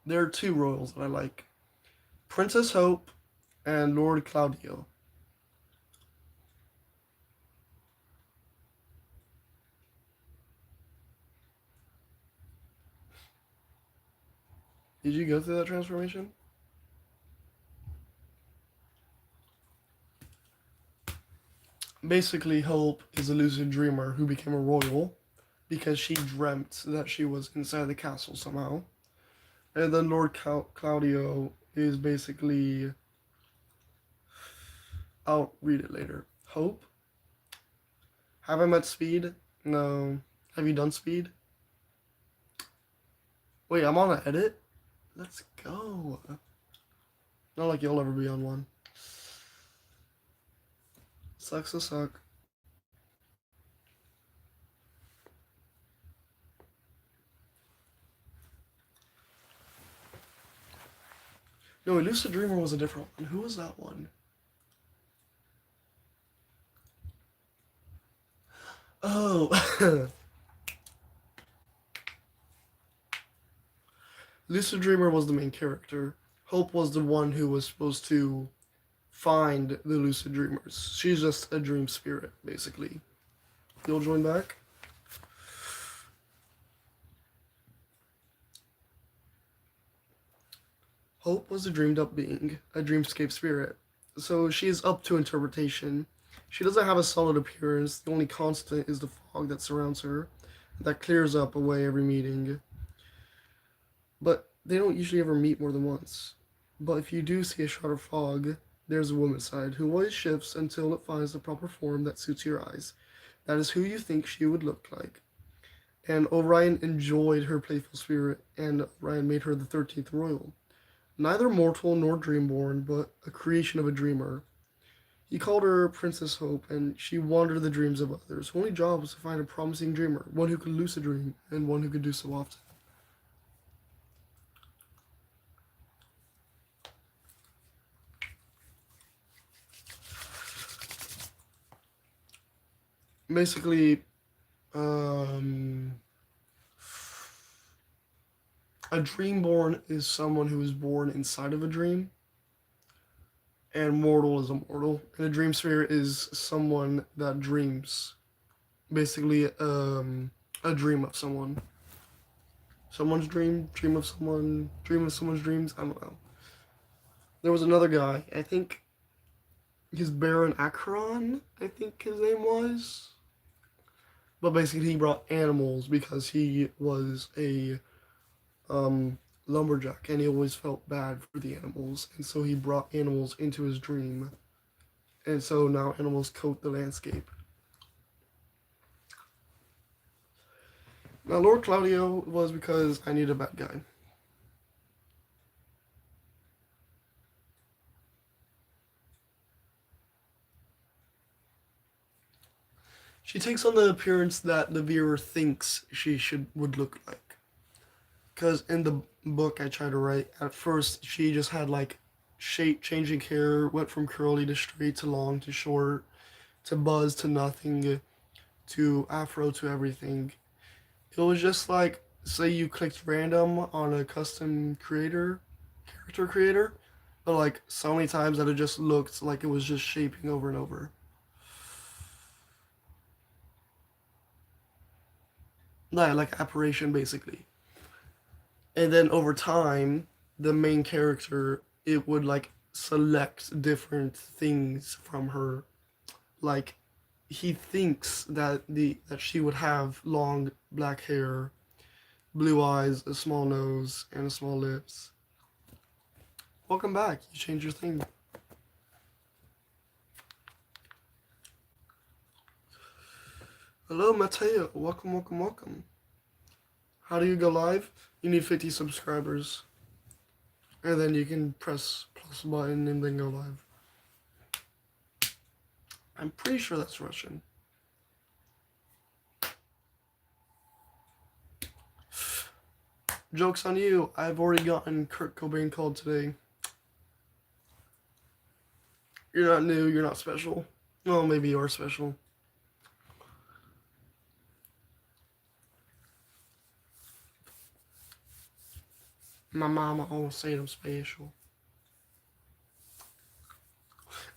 There are two royals that I like: Princess Hope and Lord Claudio. Did you go through that transformation? Basically, Hope is a lucid dreamer who became a royal because she dreamt that she was inside the castle somehow. And then Lord Claudio is basically. I'll read it later. Hope? Have I met Speed? No. Have you done Speed? Wait, I'm on an edit? Let's go. Not like you'll ever be on one. Sucks to suck. No, Lucid Dreamer was a different one. Who was that one? Oh. Lucid Dreamer was the main character. Hope was the one who was supposed to find the Lucid Dreamers. She's just a dream spirit, basically. You'll join back? Hope was a dreamed up being, a dreamscape spirit. So she is up to interpretation. She doesn't have a solid appearance. The only constant is the fog that surrounds her, that clears up away every meeting. But they don't usually ever meet more than once. But if you do see a shroud of fog, there's a woman's side who always shifts until it finds the proper form that suits your eyes. That is who you think she would look like. And Orion enjoyed her playful spirit, and Orion made her the 13th Royal. Neither mortal nor dreamborn, but a creation of a dreamer. He called her Princess Hope, and she wandered the dreams of others. Her only job was to find a promising dreamer, one who could lucid dream, and one who could do so often. Basically, um, a dreamborn is someone who is born inside of a dream, and mortal is a mortal. And a dream spirit is someone that dreams. Basically, a dream of someone. Someone's dream of someone, dream of someone's dreams. I don't know. There was another guy. I think his Baron Acheron, I think his name was. But basically, he brought animals because he was a lumberjack, and he always felt bad for the animals, and so he brought animals into his dream, and so now animals coat the landscape. Now, Lord Claudio was because I need a bad guy. She takes on the appearance that the viewer thinks she should would look like. Because in the book I tried to write, at first she just had like shape changing hair, went from curly to straight to long to short to buzz to nothing to afro to everything. It was just like, say you clicked random on a custom character creator, but like so many times that it just looked like it was just shaping over and over. Like apparition basically. And then over time, the main character it would like select different things from her. Like he thinks that she would have long black hair, blue eyes, a small nose, and a small lips. Welcome back. You changed your thing. Hello, Mateo. Welcome, welcome, welcome. How do you go live? You need 50 subscribers. And then you can press plus button and then go live. I'm pretty sure that's Russian. Joke's on you. I've already gotten Kurt Cobain called today. You're not new. You're not special. Well, maybe you are special. My mama always said I'm special.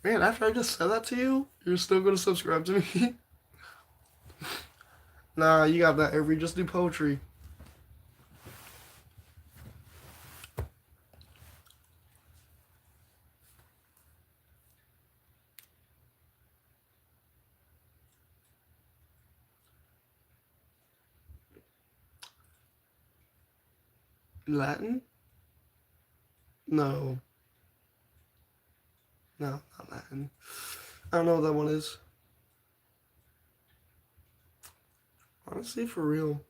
Man, after I just said that to you, you're still gonna subscribe to me? Nah, you got that every. Just do poetry. Latin? No. No, not Latin. I don't know what that one is. Honestly, for real.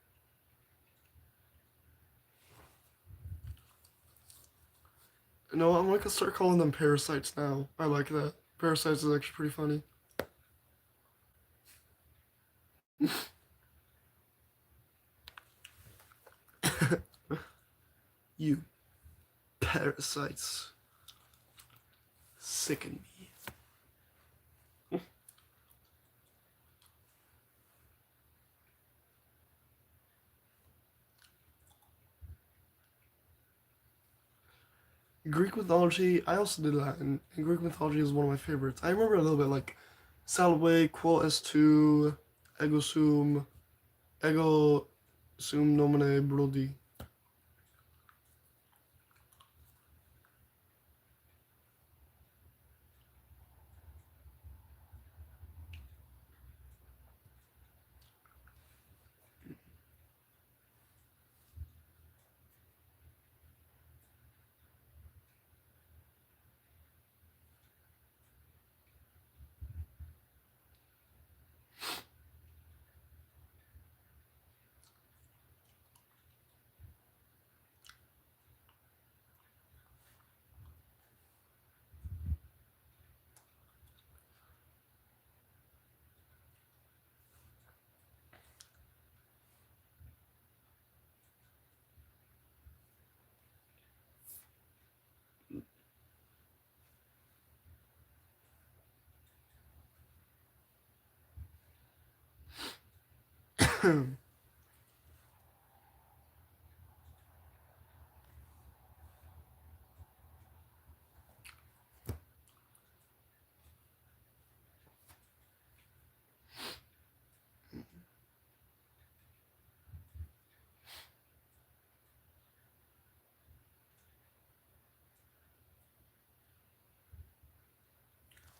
No, I'm gonna start calling them parasites now. I like that. Parasites is actually pretty funny. You parasites sicken me. Greek mythology, I also did Latin, and Greek mythology is one of my favorites. I remember a little bit like Salve quo est ego sum, ego sum nomine Brody.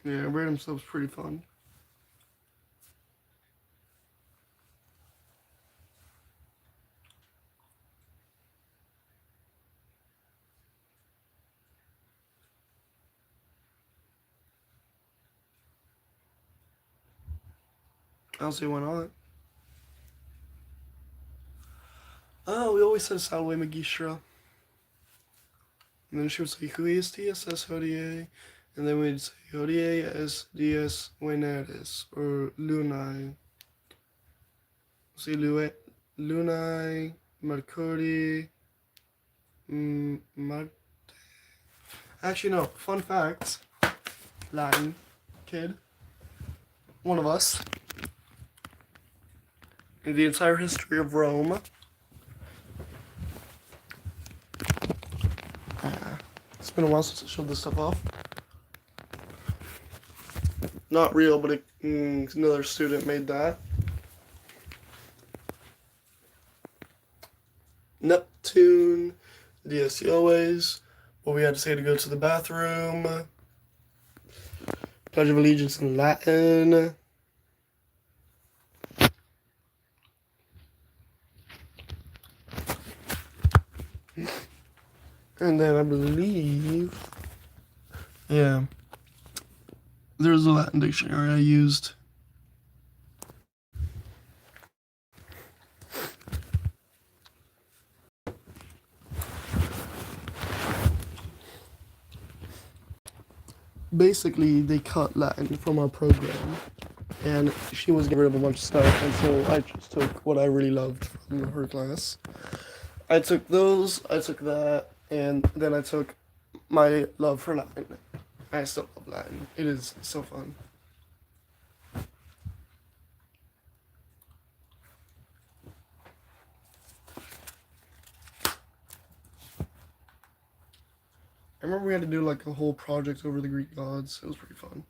Yeah, random stuff's pretty fun. I'll see why not. Oh, we always said Salve Magistra. And then she would say, Huias TSS Hodie. And then we'd say, Hodie es dies Veneris. Or Lunae. See, Lunae, Mercuri, Mar- Actually, no. Fun fact. Latin kid. One of us. In the entire history of Rome. It's been a while since I showed this stuff off. Not real, but another student made that. Neptune, DSC always. What we had to say to go to the bathroom. Pledge of Allegiance in Latin. And then I believe, yeah, there's a Latin dictionary I used. Basically, they cut Latin from our program, and she was getting rid of a bunch of stuff, and so I just took what I really loved from her class. I took those, I took that, and then I took my love for Latin. I still love Latin. It is so fun. I remember we had to do like a whole project over the Greek gods. It was pretty fun.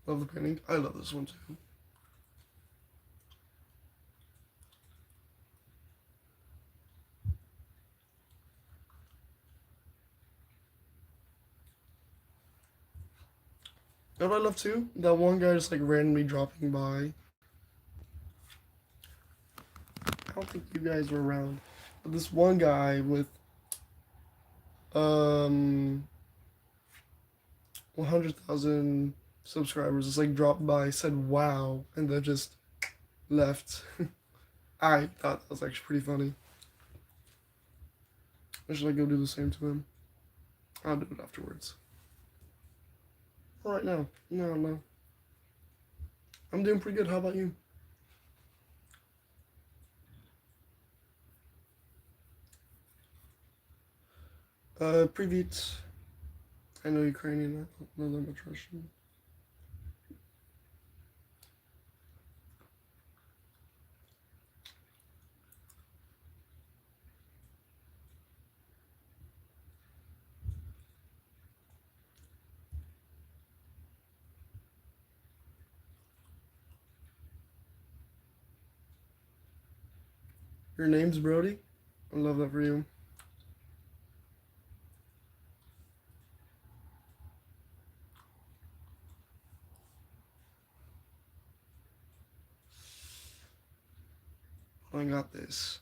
Love the painting. I love this one too. You know what I love too? That one guy just like randomly dropping by. I don't think you guys were around. But this one guy with 100,000 subscribers just like dropped by, said wow, and then just left. I thought that was actually pretty funny. Or should I go do the same to him? I'll do it afterwards. Right now. No. I'm doing pretty good. How about you? Привет. I know Ukrainian. I don't know that much Russian. Your name's Brody? I love that for you. I got this.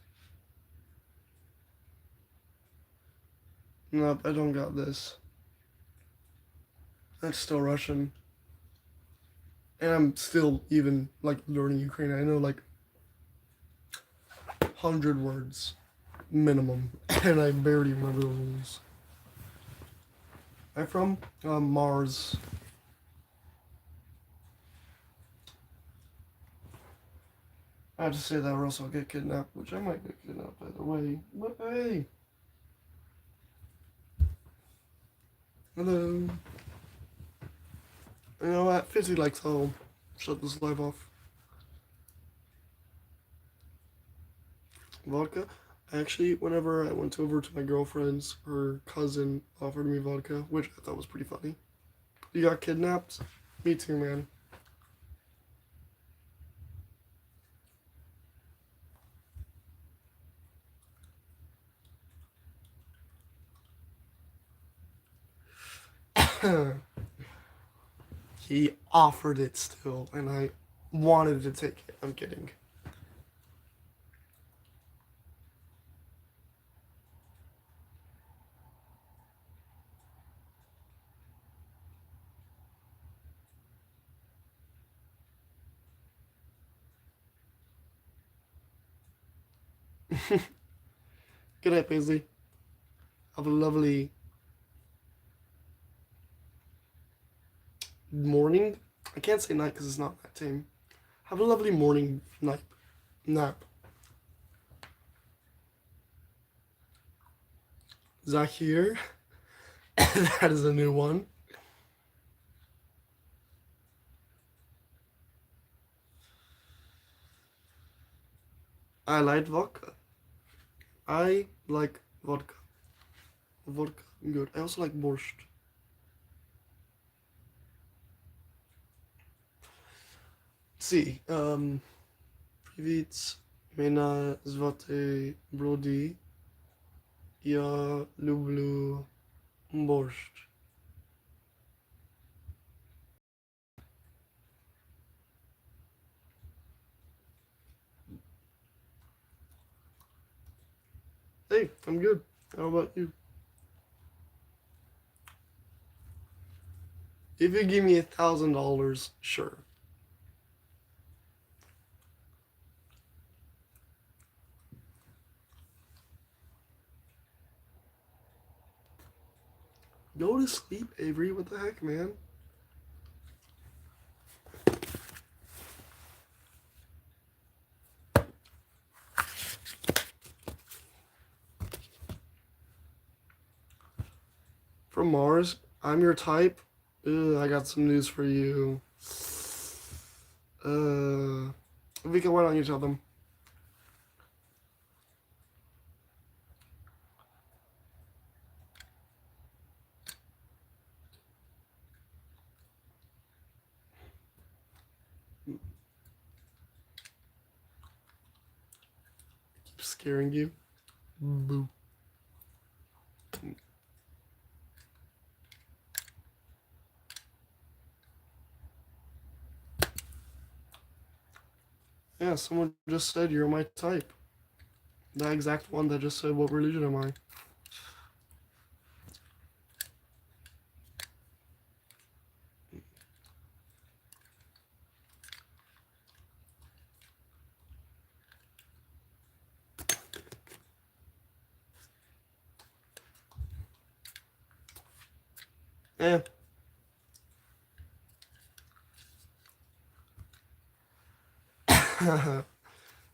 Nope, I don't got this. That's still Russian. And I'm still even like learning Ukrainian. I know like 100 words minimum. And I barely remember the rules. I'm from Mars. I have to say that or else I'll get kidnapped, which I might get kidnapped either way. But hey. Hello. You know what? Fizzy likes home. Shut this live off. Vodka? Actually, whenever I went over to my girlfriend's, her cousin offered me vodka, which I thought was pretty funny. You got kidnapped? Me too, man. He offered it still, and I wanted to take it. I'm kidding. Good night, Paisley. Have a lovely morning. I can't say night because it's not that time. Have a lovely morning night nap. Zahir. That is a new one. I like vodka. I like vodka. Vodka, good. I also like borscht. See, привет, меня звати Brody. Я люблю борщ. Hey, I'm good. How about you? If you give me $1,000, sure. Go to sleep, Avery. What the heck, man? From Mars, I'm your type. I got some news for you. Vika, why don't you tell them? Keep scaring you. Boo. Yeah, someone just said you're my type. The exact one that just said, what religion am I? Eh.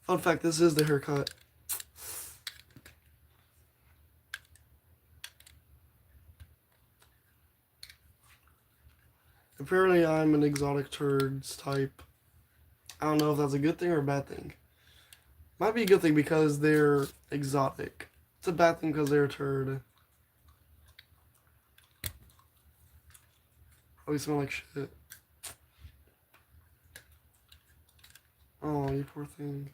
Fun fact, this is the haircut. Apparently I'm an exotic turds type. I don't know if that's a good thing or a bad thing. Might be a good thing because they're exotic. It's a bad thing because they're a turd. Probably smell like shit. Oh, you poor thing.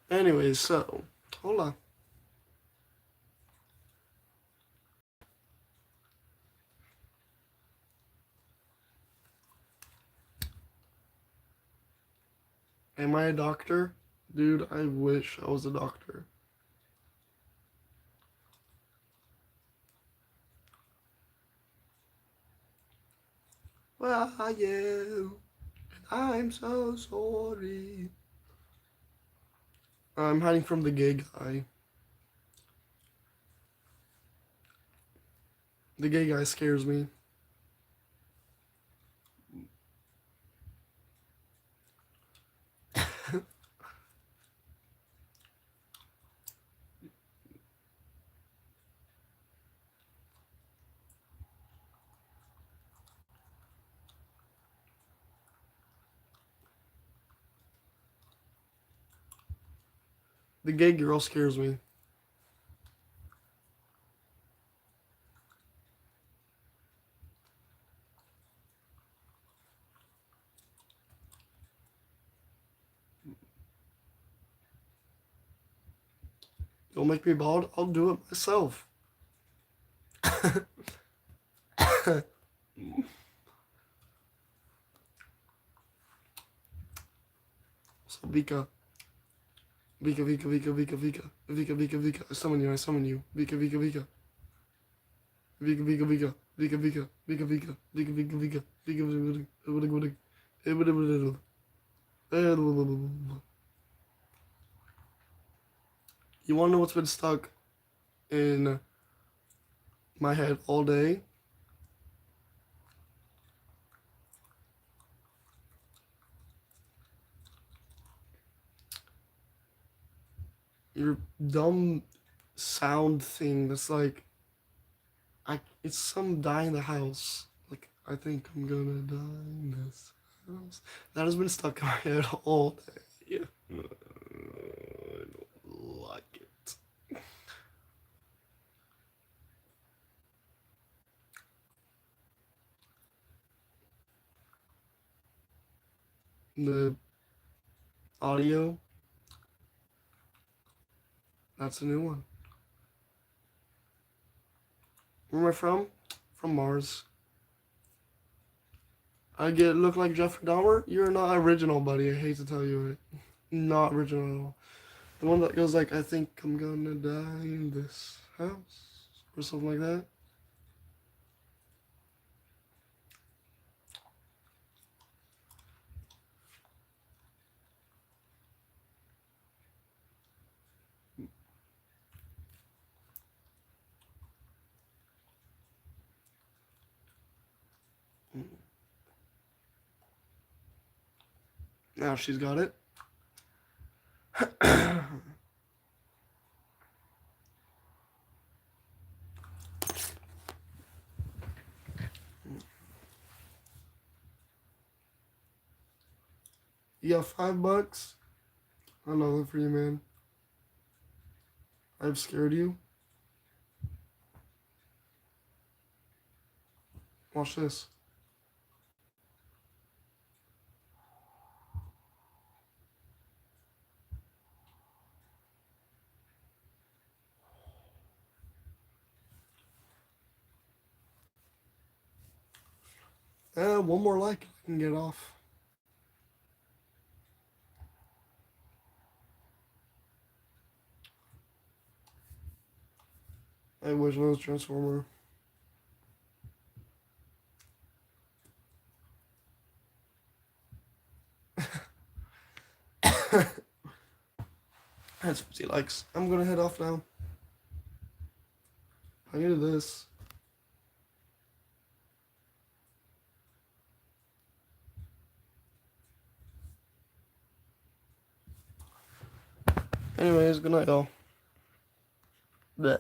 Anyways, so, hold on. Am I a doctor? Dude, I wish I was a doctor. Where are you? I'm so sorry. I'm hiding from the gay guy. The gay guy scares me. The gay girl scares me. Don't make me bald. I'll do it myself. So Vika. Vika, Vika, Vika, Vika, Vika. Vika, Vika, Vika. I summon you, I summon you. Vika, Vika, Vika. Vika, Vika, Vika. Vika, Vika. Vika, Vika. Vika, Vika, Vika. Vika, Vika, Vika. You wanna know what's been stuck in my head all day? Your dumb sound thing that's like it's some die in the house. Like I think I'm gonna die in this house. That has been stuck in my head all day. I don't like it. The audio, that's a new one. Where am I from? From Mars. I get look like Jeffrey Dahmer? You're not original, buddy. I hate to tell you it. Not original at all. The one that goes like, I think I'm gonna die in this house. Or something like that. Now she's got it. You got $5? I know that for you, man. I've scared you. Watch this. One more like I can get off. I wish I was a Transformer. That's what he likes. I'm gonna head off now. I need this. Anyways, good night, y'all. Bleh.